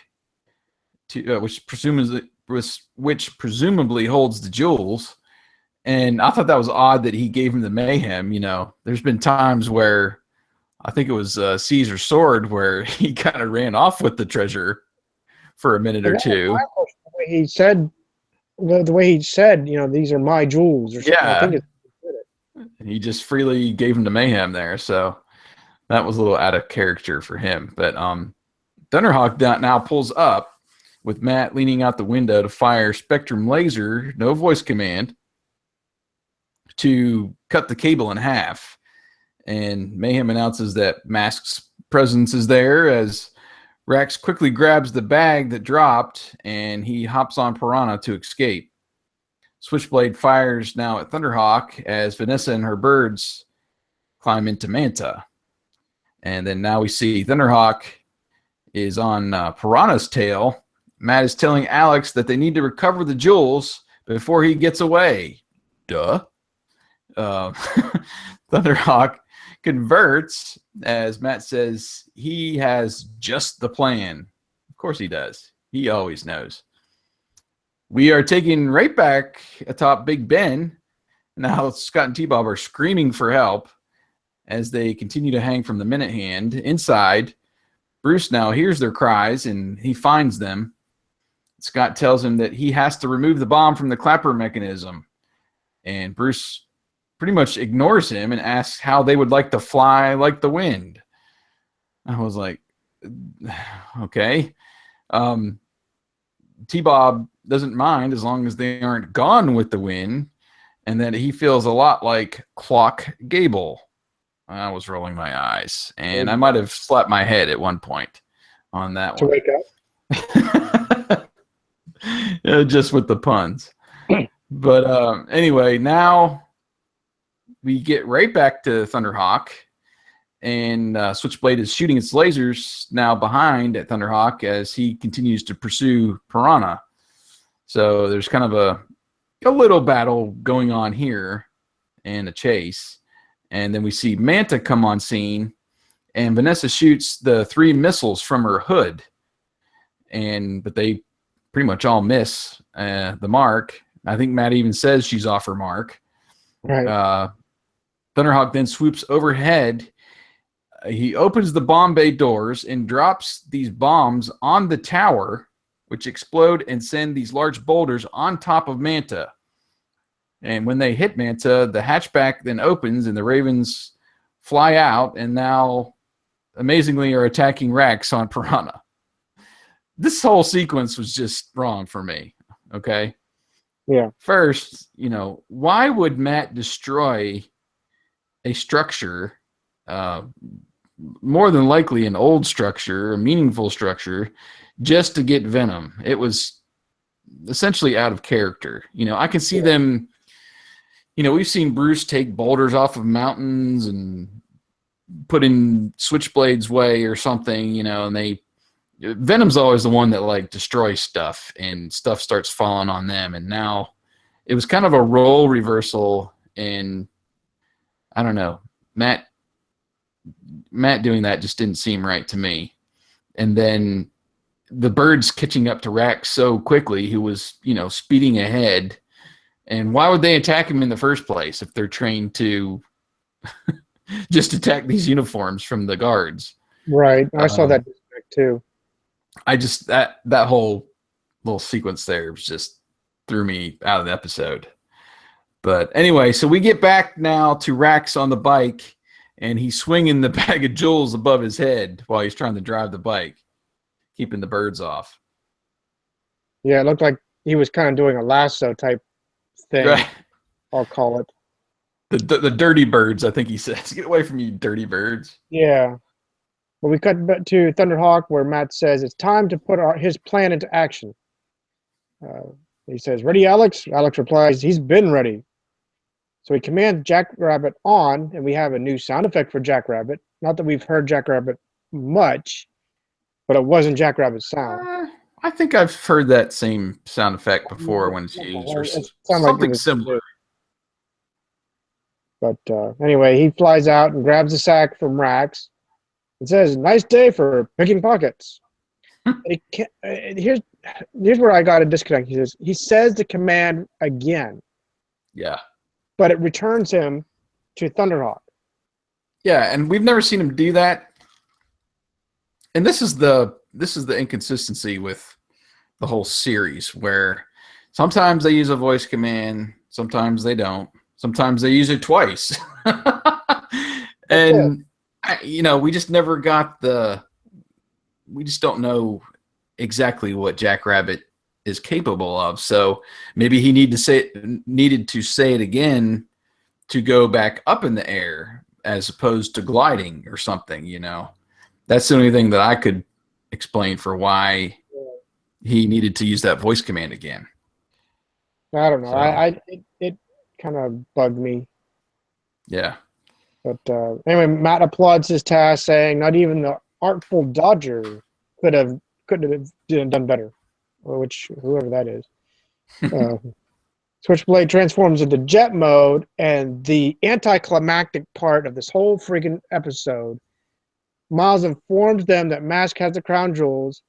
which presumably holds the jewels. And I thought that was odd that he gave him the Mayhem. You know, there's been times where I think it was Caesar's sword where he kind of ran off with the treasure for a minute or two. The way he said, you know, these are my jewels. Or something. I think he just freely gave him the Mayhem there, so that was a little out of character for him. But Thunderhawk now pulls up with Matt leaning out the window to fire Spectrum Laser, no voice command, to cut the cable in half. And Mayhem announces that M.A.S.K's presence is there as Rax quickly grabs the bag that dropped, and he hops on Piranha to escape. Switchblade fires now at Thunderhawk as Vanessa and her birds climb into Manta. And then now we see Thunderhawk is on Piranha's tail. Matt is telling Alex that they need to recover the jewels before he gets away. Duh. Thunderhawk converts as Matt says he has just the plan. Of course he does. He always knows. We are taking right back atop Big Ben. Now Scott and T-Bob are screaming for help as they continue to hang from the minute hand. Inside, Bruce now hears their cries and he finds them. Scott tells him that he has to remove the bomb from the clapper mechanism. And Bruce pretty much ignores him and asks how they would like to fly like the wind. I was like, okay. T-Bob doesn't mind as long as they aren't gone with the wind, and that he feels a lot like Clock Gable. I was rolling my eyes, and I might have slapped my head at one point on that to one. wake up. Just with the puns. But anyway, now we get right back to Thunderhawk, and Switchblade is shooting its lasers now behind at Thunderhawk as he continues to pursue Piranha. So there's kind of a little battle going on here and a chase. And then we see Manta come on scene, and Vanessa shoots the 3 missiles from her hood. But they pretty much all miss the mark. I think Matt even says she's off her mark. Right. Thunderhawk then swoops overhead. He opens the bomb bay doors and drops these bombs on the tower, which explode and send these large boulders on top of Manta. And when they hit Manta, the hatchback then opens and the Ravens fly out and now, amazingly, are attacking Rax on Piranha. This whole sequence was just wrong for me, okay? Yeah. First, why would Matt destroy a structure, more than likely an old structure, a meaningful structure, just to get Venom? It was essentially out of character. I can see them, we've seen Bruce take boulders off of mountains and put in Switchblade's way or something, you know, and Venom's always the one that like destroys stuff and stuff starts falling on them. And now it was kind of a role reversal, and I don't know, Matt doing that just didn't seem right to me. And then the birds catching up to Rax so quickly, who was, you know, speeding ahead. And why would they attack him in the first place if they're trained to just attack these uniforms from the guards? Right. I saw that disconnect too. I just that whole little sequence there just threw me out of the episode. But anyway, so we get back now to Rax on the bike, and he's swinging the bag of jewels above his head while he's trying to drive the bike, keeping the birds off. Yeah, it looked like he was kind of doing a lasso type thing. Right. I'll call it. The dirty birds, I think he says. Get away from you, dirty birds. Yeah. But we cut back to Thunderhawk, where Matt says it's time to put his plan into action. He says, "Ready, Alex?" Alex replies, "He's been ready." So he commands Jackrabbit on, and we have a new sound effect for Jackrabbit. Not that we've heard Jackrabbit much, but it wasn't Jackrabbit's sound. I think I've heard that same sound effect before when it's used, or something similar. But anyway, he flies out and grabs a sack from Rax. It says, "Nice day for picking pockets." Here's where I got a disconnect. He says the command again. Yeah. But it returns him to Thunderhawk. Yeah, and we've never seen him do that. And this is the inconsistency with the whole series, where sometimes they use a voice command, sometimes they don't. Sometimes they use it twice. And you know, we just never got we just don't know exactly what Jackrabbit is capable of. So maybe he needed to say it again to go back up in the air as opposed to gliding or something, you know. That's the only thing that I could explain for why he needed to use that voice command again. I don't know. So, it kind of bugged me. Yeah. But anyway, Matt applauds his task, saying not even the artful Dodger could have done better, which whoever that is. Switchblade transforms into jet mode, and the anticlimactic part of this whole freaking episode, Miles informs them that M.A.S.K has the crown jewels,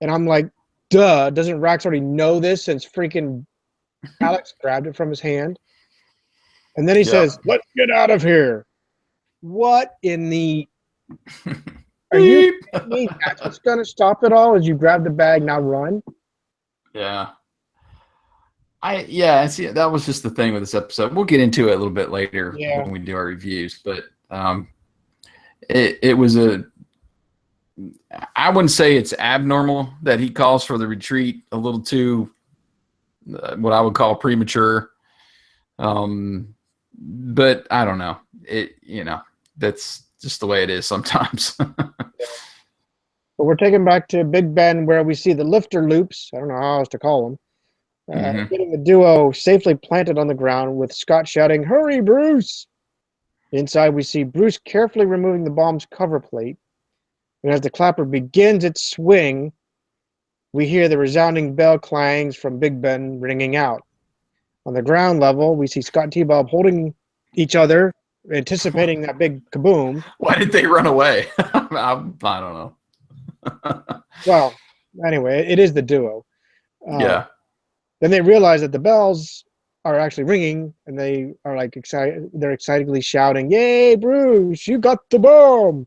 and I'm like, duh, doesn't Rax already know this since freaking Alex grabbed it from his hand? And then he says, "Let's get out of here." What in the... Are you kidding me? That's what's going to stop it all? Is you grab the bag, now run? Yeah. See, that was just the thing with this episode. We'll get into it a little bit later when we do our reviews, but it was I wouldn't say it's abnormal that he calls for the retreat a little too what I would call premature. But I don't know. That's just the way it is sometimes. But we're taken back to Big Ben, where we see the lifter loops. I don't know how else to call them. Getting the duo safely planted on the ground, with Scott shouting, "Hurry, Bruce!" Inside, we see Bruce carefully removing the bomb's cover plate. And as the clapper begins its swing, we hear the resounding bell clangs from Big Ben ringing out. On the ground level, we see Scott and T-Bob holding each other, anticipating that big kaboom. Why did they run away? I don't know. Well, anyway, it is the duo. Yeah. Then they realize that the bells are actually ringing, and they are like excited. They're excitedly shouting, "Yay, Bruce! You got the bomb!"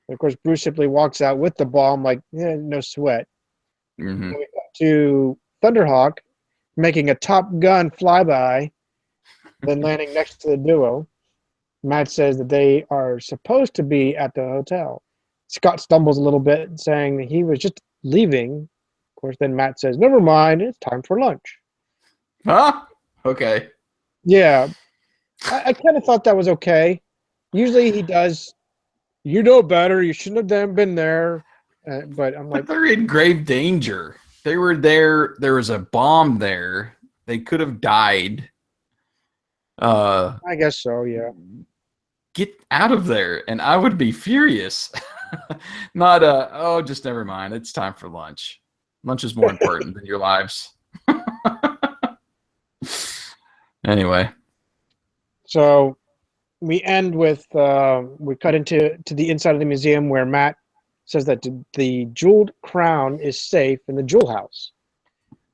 And of course, Bruce simply walks out with the bomb, like no sweat. Mm-hmm. We got to Thunderhawk making a Top Gun flyby, then landing next to the duo. Matt says that they are supposed to be at the hotel. Scott stumbles a little bit, saying that he was just leaving. Of course, then Matt says, "Never mind, it's time for lunch." Huh? Okay. Yeah. I kind of thought that was okay. Usually he does, "You know better, you shouldn't have been there." But I'm like... But they're in grave danger. They were there. There was a bomb there. They could have died. I guess so, yeah. get out of there, and I would be furious. Not oh, just never mind. It's time for lunch. Lunch is more important than your lives. Anyway, So we end with we cut into the inside of the museum where Matt says that the jeweled crown is safe in the jewel house.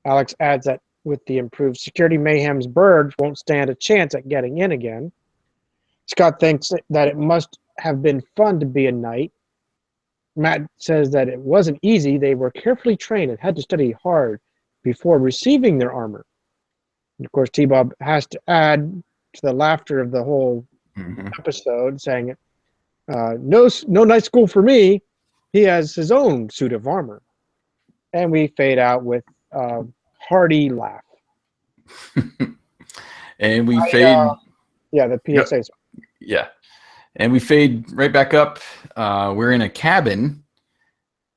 Alex adds that with the improved security, Mayhem's birds won't stand a chance at getting in again. Scott thinks that it must have been fun to be a knight. Matt says that it wasn't easy. They were carefully trained and had to study hard before receiving their armor. And of course, T-Bob has to add to the laughter of the whole episode, saying, no night school for me. He has his own suit of armor. And we fade out with a hearty laugh. And we fade. Yeah, the PSA. Yeah. And we fade right back up. We're in a cabin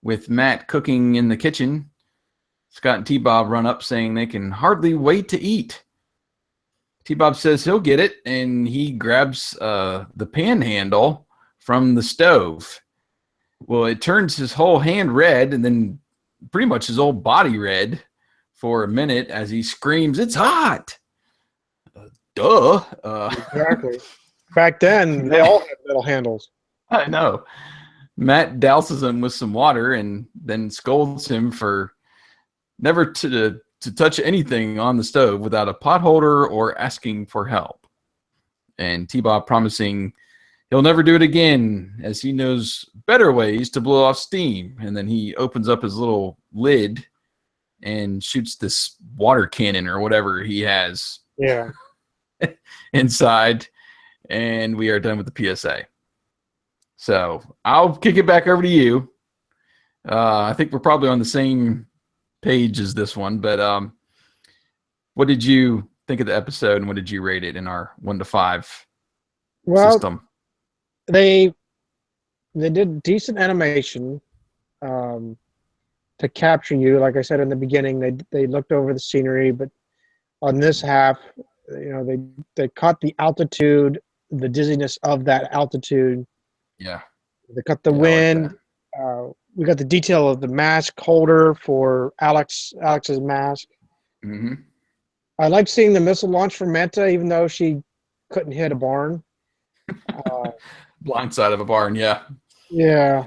with Matt cooking in the kitchen. Scott and T-Bob run up saying they can hardly wait to eat. T-Bob says he'll get it, and he grabs the pan handle from the stove. Well, it turns his whole hand red, and then pretty much his whole body red for a minute as he screams, "It's hot!" Duh. Exactly. Back then, they all had metal handles. I know. Matt douses him with some water and then scolds him for never to touch anything on the stove without a pot holder or asking for help. And T-Bob promising he'll never do it again as he knows better ways to blow off steam. And then he opens up his little lid and shoots this water cannon or whatever he has inside. And we are done with the PSA. So I'll kick it back over to you. I think we're probably on the same page as this one, but what did you think of the episode and what did you rate it in our 1 to 5 system? They did decent animation to capture you. Like I said in the beginning, they looked over the scenery, but on this half, they caught the altitude, the dizziness of that altitude. Yeah. They cut the wind. Like we got the detail of the mask holder for Alex's mask. Mm-hmm. I liked seeing the missile launch from Manta, even though she couldn't hit a barn. Blind side of a barn, yeah. Yeah.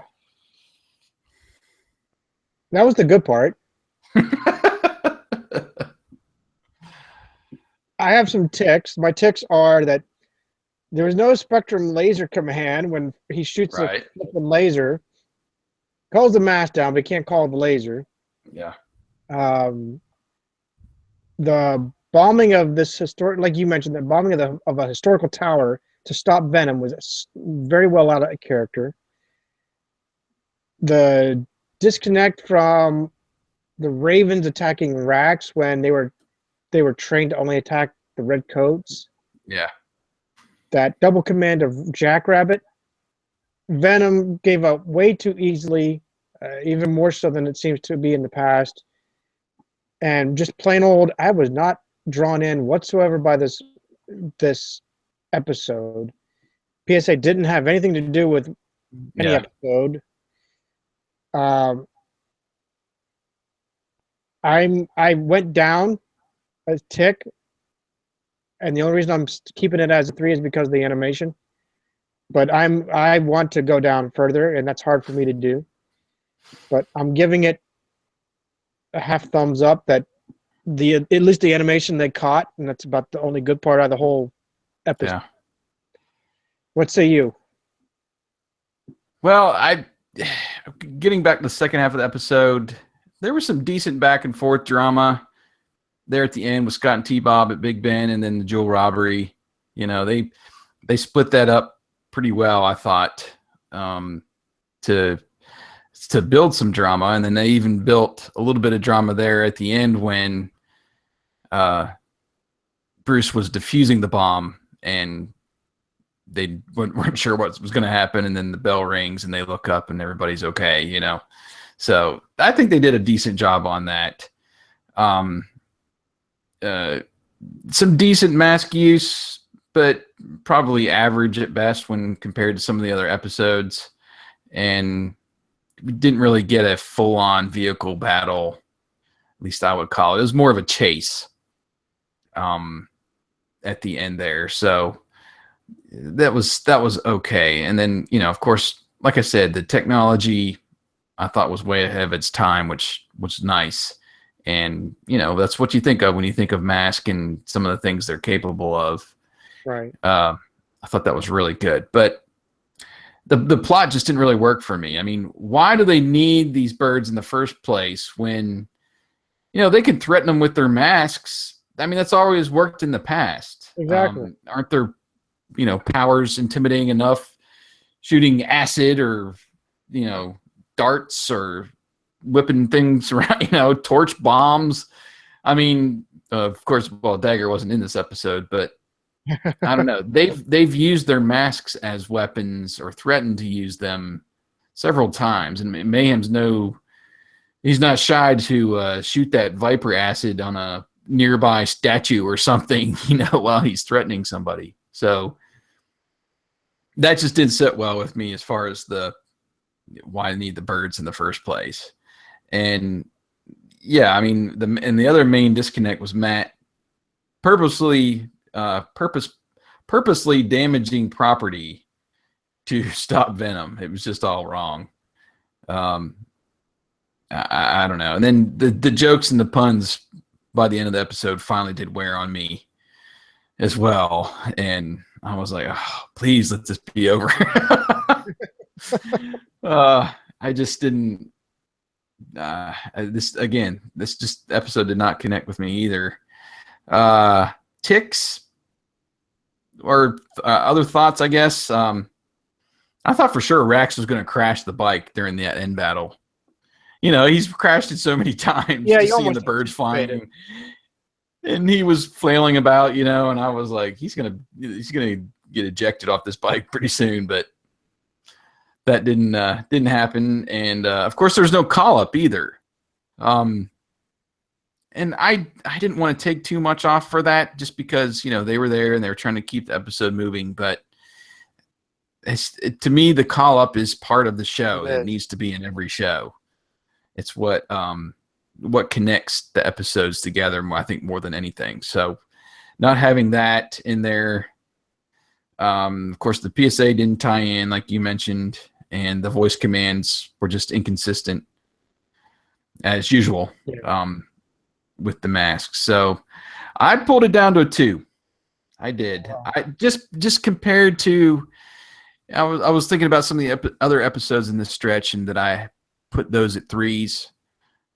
That was the good part. I have some ticks. My ticks are that there was no Spectrum laser command when he shoots the laser. Calls the mask down, but he can't call the laser. Yeah. The bombing of this historic, like you mentioned, the bombing of a historical tower to stop Venom was very well out of character. The disconnect from the Ravens attacking Rax when they were trained to only attack the red coats. Yeah. That double command of Jackrabbit. Venom gave up way too easily, even more so than it seems to be in the past. And just plain old, I was not drawn in whatsoever by this episode. PSA didn't have anything to do with any episode. I went down a tick, and the only reason I'm keeping it as a 3 is because of the animation. But I want to go down further, and that's hard for me to do. But I'm giving it a half thumbs up that at least the animation they caught, and that's about the only good part of the whole episode. Yeah. What say you? Well, getting back to the second half of the episode, there was some decent back and forth drama there at the end with Scott and T-Bob at Big Ben, and then the jewel robbery. They split that up pretty well, I thought, to build some drama, and then they even built a little bit of drama there at the end when Bruce was defusing the bomb and they weren't sure what was going to happen, and then the bell rings and they look up and everybody's okay, So I think they did a decent job on that. Some decent mask use, but probably average at best when compared to some of the other episodes. And we didn't really get a full-on vehicle battle, at least I would call it. It was more of a chase at the end there. So that was okay. And then, of course, like I said, the technology I thought was way ahead of its time, which was nice. And, that's what you think of when you think of M.A.S.K and some of the things they're capable of. Right. I thought that was really good. But the plot just didn't really work for me. I mean, why do they need these birds in the first place when, they can threaten them with their masks? I mean, that's always worked in the past. Exactly. Aren't their, powers intimidating enough? Shooting acid or, darts or whipping things around, torch bombs. I mean, of course, Dagger wasn't in this episode, but I don't know. They've used their masks as weapons or threatened to use them several times, and Mayhem's he's not shy to shoot that viper acid on a nearby statue or something, while he's threatening somebody. So that just didn't sit well with me as far as why I need the birds in the first place. And yeah, I mean, the other main disconnect was Matt purposely damaging property to stop Venom. It was just all wrong. I don't know. And then the jokes and the puns by the end of the episode finally did wear on me as well. And I was like, oh, please let this be over. I just didn't. This episode did not connect with me either. Ticks or other thoughts, I guess. I thought for sure Rax was going to crash the bike during that end battle. He's crashed it so many times. Yeah, seeing the birds flying, and he was flailing about, and I was like, he's gonna get ejected off this bike pretty soon, but that didn't happen. And of course, there's no call up either. And I didn't want to take too much off for that, just because they were there and they were trying to keep the episode moving. But to me, the call up is part of the show. It needs to be in every show. It's what connects the episodes together, I think, more than anything. So not having that in there. Of course, the PSA didn't tie in, like you mentioned, and the voice commands were just inconsistent as usual. Yeah. With the masks. So I pulled it down to a 2. I did. Wow. I just compared to, I was thinking about some of the other episodes in this stretch, and that I put those at 3s.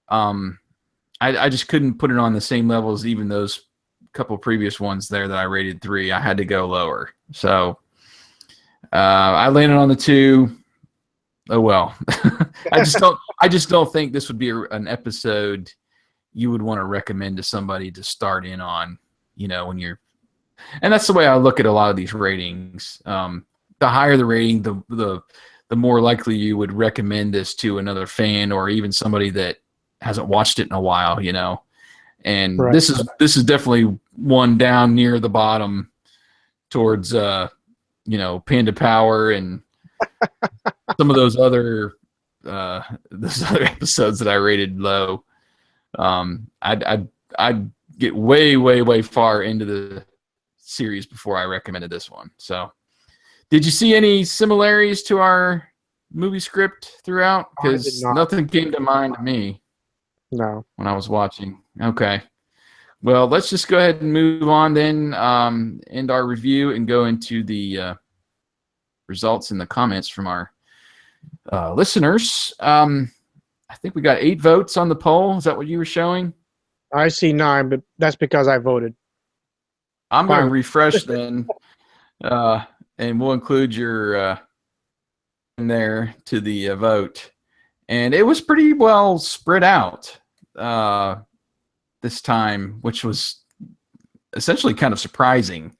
I just couldn't put it on the same level as even those couple previous ones there that I rated 3. I had to go lower. So I landed on the 2. Oh well. I just don't think this would be an episode you would want to recommend to somebody to start in on, when you're, and that's the way I look at a lot of these ratings. The higher the rating, the more likely you would recommend this to another fan or even somebody that hasn't watched it in a while, And right. This is definitely one down near the bottom towards Panda Power and some of those other episodes that I rated low. I'd get way far into the series before I recommended this one. So, did you see any similarities to our movie script throughout? Because nothing came to mind to me. No. When I was watching. Okay. Well, let's just go ahead and move on then, end our review and go into the results and the comments from our listeners. I think we got 8 votes on the poll. Is that what you were showing? I see 9, but that's because I voted. I'm going to refresh then, and we'll include your in there to the vote. And it was pretty well spread out this time, which was essentially kind of surprising.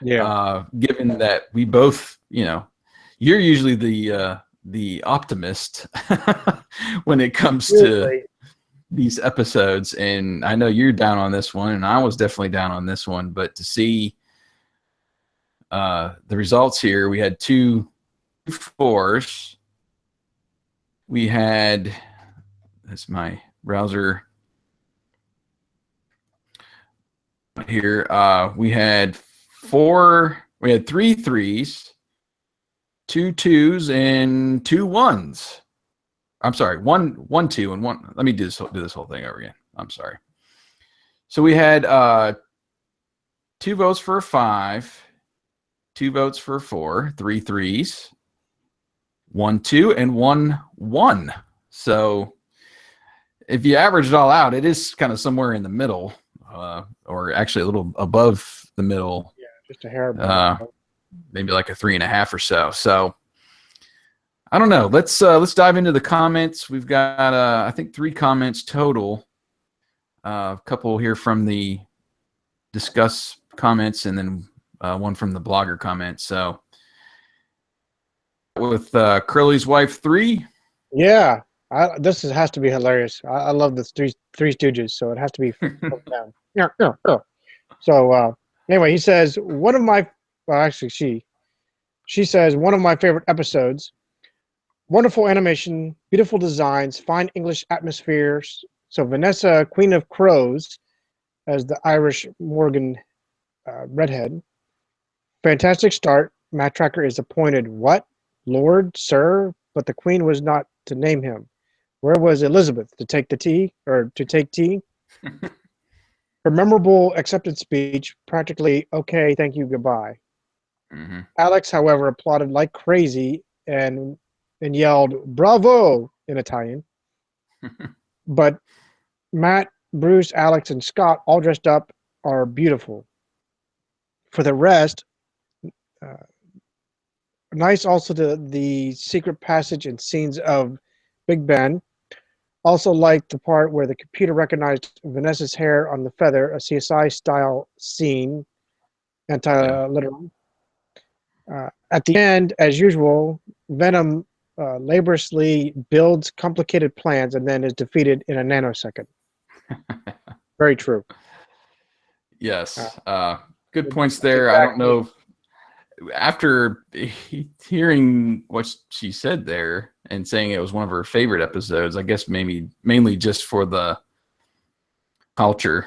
Yeah. Given that we both, you're usually the optimist when it comes to these episodes, and I know you're down on this one, and I was definitely down on this one, but to see the results here. We had 2 4s. We had, that's my browser here. We had 3 3s, 2 2s, and 2 1s. I'm sorry, 1 2 and 1. Let me do this whole thing over again. I'm sorry. So we had 2 votes for a 5, 2 votes for a 4, 3 3s, 1 2, and 1 1. So if you average it all out, it is kind of somewhere in the middle, or actually a little above the middle. Yeah, just a hair above. Maybe like a 3.5 or so. So I don't know. Let's dive into the comments. We've got I think 3 comments total. A couple here from the discuss comments, and then one from the blogger comments. So with Curly's wife 3. Yeah, has to be hilarious. I love the Three Stooges, so it has to be down. Yeah, yeah, yeah. So anyway, he says one of my, well, actually she says one of my favorite episodes. Wonderful animation, beautiful designs, fine English atmospheres. So Vanessa, Queen of Crows, as the Irish Morgan redhead. Fantastic start. Matt Tracker is appointed what? Lord, Sir? But the Queen was not to name him. Where was Elizabeth? To take the tea? Or to take tea? Her memorable acceptance speech, practically, okay, thank you, goodbye. Mm-hmm. Alex, however, applauded like crazy and yelled, bravo, in Italian. But Matt, Bruce, Alex, and Scott, all dressed up, are beautiful. For the rest, nice also the secret passage and scenes of Big Ben. Also liked the part where the computer recognized Vanessa's hair on the feather, a CSI-style scene, anti-literal. At the end, as usual, Venom laboriously builds complicated plans and then is defeated in a nanosecond. Very true. Yes. Good points there. Exactly. I don't know. After hearing what she said there and saying it was one of her favorite episodes, I guess maybe mainly just for the culture.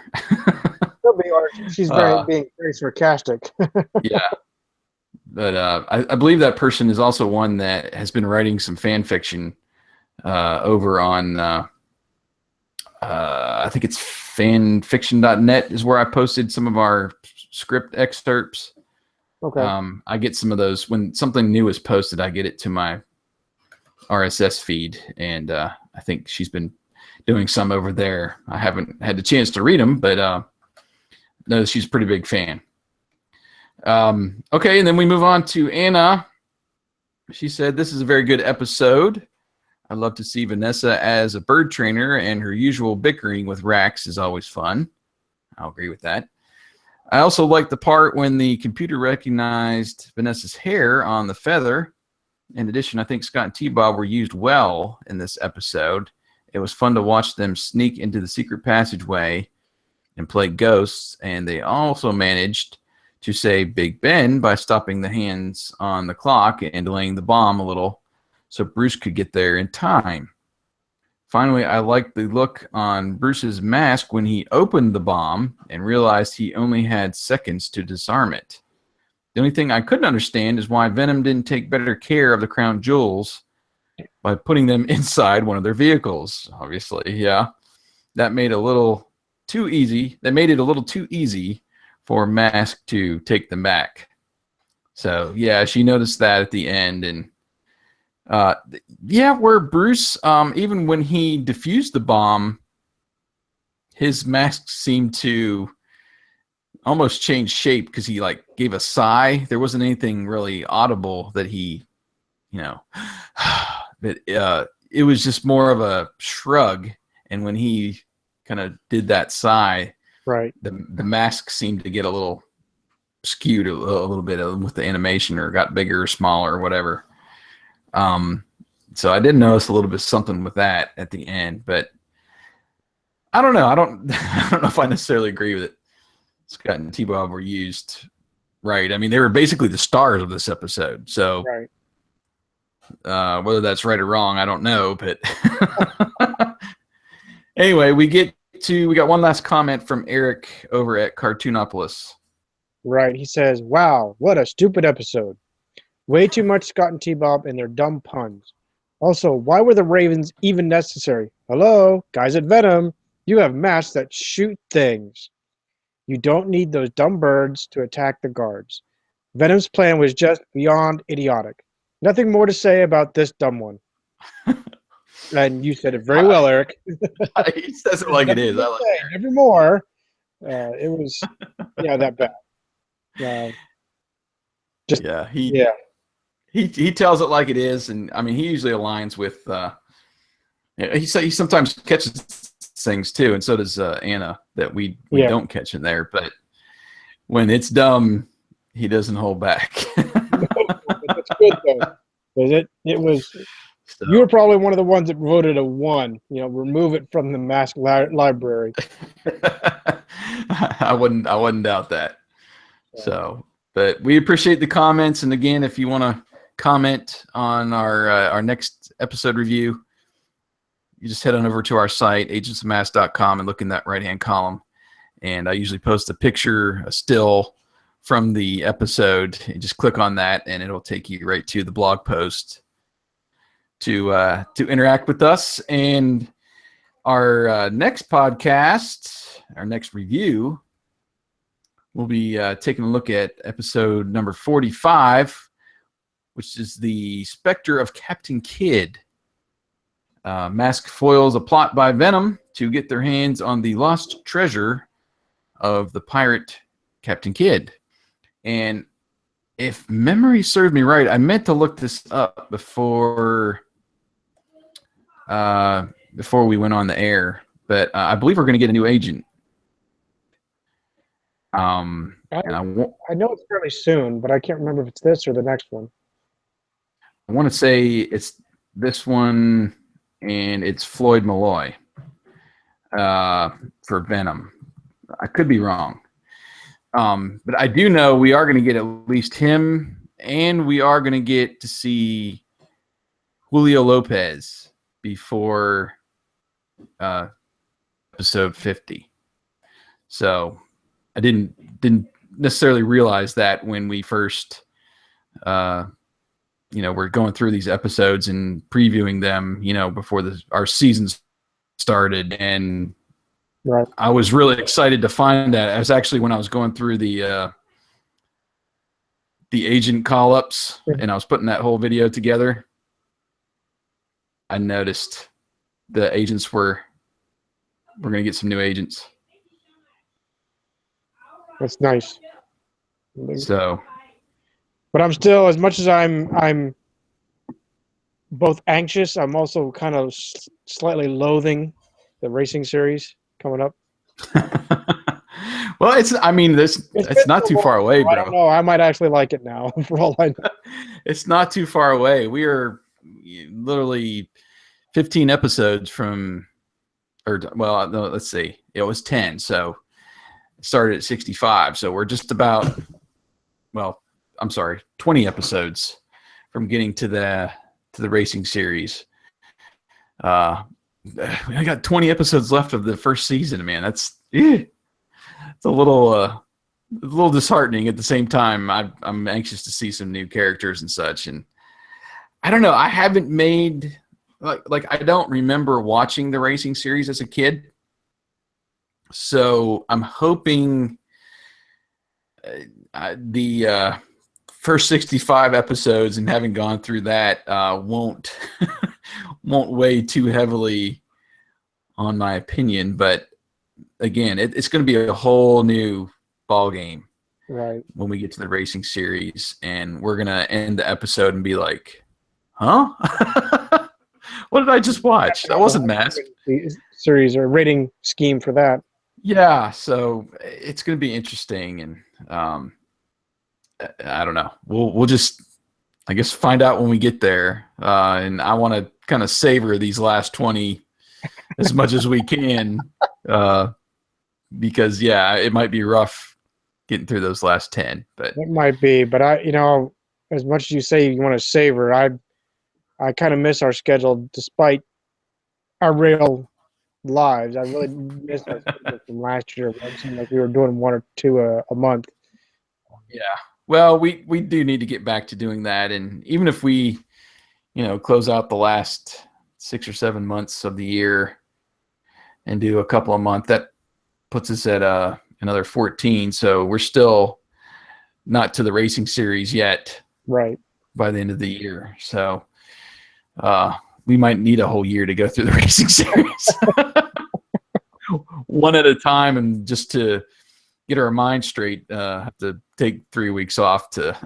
She's being very sarcastic. Yeah. But I believe that person is also one that has been writing some fan fiction over on, I think it's fanfiction.net is where I posted some of our script excerpts. Okay. I get some of those when something new is posted. I get it to my RSS feed, and I think she's been doing some over there. I haven't had the chance to read them, but no, she's a pretty big fan. Okay, and then we move on to Anna. She said, this is a very good episode. I love to see Vanessa as a bird trainer, and her usual bickering with Rax is always fun. I'll agree with that. I also like the part when the computer recognized Vanessa's hair on the feather. In addition, I think Scott and T-Bob were used well in this episode. It was fun to watch them sneak into the secret passageway and play ghosts, and they also managed to save Big Ben by stopping the hands on the clock and delaying the bomb a little so Bruce could get there in time. Finally, I liked the look on Bruce's mask when he opened the bomb and realized he only had seconds to disarm it. The only thing I couldn't understand is why Venom didn't take better care of the crown jewels by putting them inside one of their vehicles. Obviously, yeah. That made it a little too easy for M.A.S.K to take them back. So, yeah, she noticed that at the end, and yeah, where Bruce, even when he defused the bomb, his mask seemed to almost change shape because he like gave a sigh. There wasn't anything really audible that he, but it was just more of a shrug. And when he kind of did that sigh, right, the mask seemed to get a little skewed a little bit with the animation, or got bigger or smaller or whatever. So I did notice a little bit something with that at the end, but I don't know. I don't know if I necessarily agree with it. Scott and T-Bob were used right? I mean, they were basically the stars of this episode. So Right. Whether that's right or wrong, I don't know. But anyway, we got one last comment from Eric over at Cartoonopolis. Right. He says, "Wow, what a stupid episode. Way too much Scott and T-Bob and their dumb puns. Also, why were the Ravens even necessary? Hello, guys at Venom, you have masks that shoot things. You don't need those dumb birds to attack the guards. Venom's plan was just beyond idiotic. Nothing more to say about this dumb one." And you said it very well, Eric. He says it like it is. I like it. Never more. It was, that bad. He tells it like it is, and I mean he usually aligns with. He sometimes catches things too, and so does Anna that we don't catch in there. But when it's dumb, he doesn't hold back. It's good though, because it was. So. You were probably one of the ones that voted a 1. Remove it from the M.A.S.K library. I wouldn't doubt that. So, but we appreciate the comments, and again, if you want to comment on our next episode review, you just head on over to our site, agentsofmask.com, and look in that right-hand column. And I usually post a picture, a still from the episode, and just click on that, and it'll take you right to the blog post to interact with us. And our next podcast, our next review, we'll be taking a look at episode number 45, which is the Spectre of Captain Kidd. M.A.S.K foils a plot by Venom to get their hands on the lost treasure of the pirate Captain Kidd. And if memory served me right, I meant to look this up before we went on the air, but I believe we're going to get a new agent. I know it's fairly soon, but I can't remember if it's this or the next one. I want to say it's this one, and it's Floyd Malloy for Venom. I could be wrong. But I do know we are going to get at least him, and we are going to get to see Julio Lopez before episode 50. So I didn't necessarily realize that when we first we're going through these episodes and previewing them, before our seasons started. And right. I was really excited to find that. It was actually when I was going through the agent call-ups, and I was putting that whole video together, I noticed the agents we're going to get some new agents. That's nice. So, but I'm still, as much as I'm both anxious, I'm also kind of slightly loathing the racing series coming up. Well, it's not too far away, bro. I don't know. I might actually like it now, for all I know. It's not too far away. We are literally 15 episodes from, no, let's see. It was 10, so it started at 65. So we're just about, 20 episodes from getting to the racing series. I got 20 episodes left of the first season, man. It's a little disheartening. At the same time, I'm anxious to see some new characters and such. And I don't know. I haven't made like I don't remember watching the racing series as a kid. So I'm hoping the first 65 episodes and having gone through that won't weigh too heavily on my opinion. But again, it's going to be a whole new ball game, right, when we get to the racing series, and we're going to end the episode and be like, huh? What did I just watch? That wasn't M.A.S.K. Series or rating scheme for that. Yeah, so it's going to be interesting, and I don't know. We'll just, I guess, find out when we get there. And I want to kind of savor these last 20 as much as we can, because it might be rough getting through those last 10. But It might be, but as much as you say you want to savor, I kind of miss our schedule despite our real lives. I really miss our schedule from last year. It seemed like we were doing one or two a month. yeah, well, we do need to get back to doing that, and even if we, close out the last 6 or 7 months of the year and do a couple a month, that puts us at another 14. So we're still not to the racing series yet. Right. By the end of the year. So we might need a whole year to go through the racing series. One at a time, and just to get our mind straight, have to take 3 weeks off to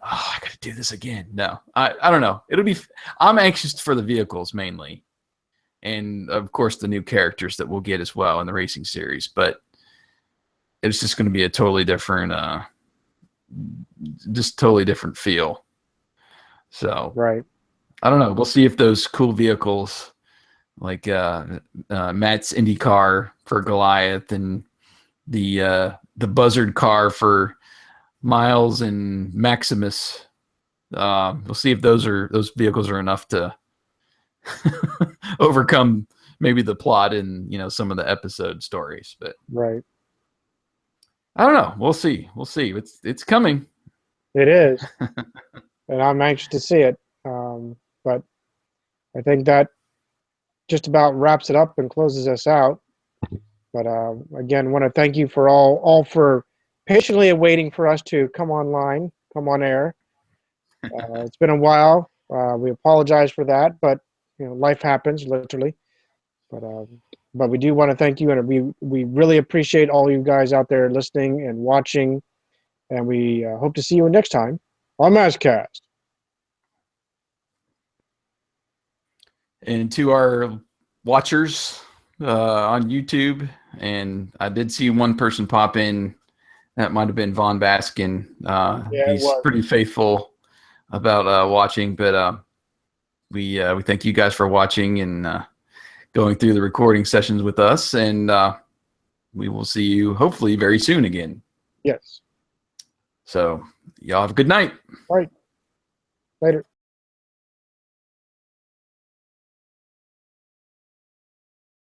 I gotta do this again. No, I don't know. I'm anxious for the vehicles mainly. And of course the new characters that we'll get as well in the racing series, but it's just going to be a totally different feel. So right. I don't know. We'll see if those cool vehicles like Matt's Indy car for Goliath and the Buzzard car for Miles and Maximus. We'll see if those vehicles are enough to overcome maybe the plot in some of the episode stories. But right. I don't know. We'll see. It's coming. It is, and I'm anxious to see it. But I think that just about wraps it up and closes us out. But again, want to thank you for all for patiently waiting for us to come online, come on air. It's been a while. We apologize for that, but life happens, literally. But we do want to thank you, and we really appreciate all you guys out there listening and watching, and we hope to see you next time on MASKast. And to our watchers on YouTube, and I did see one person pop in. That might have been Von Baskin. He's pretty faithful about watching, but we thank you guys for watching and going through the recording sessions with us, and we will see you hopefully very soon again. Yes. So y'all have a good night. All right. Later.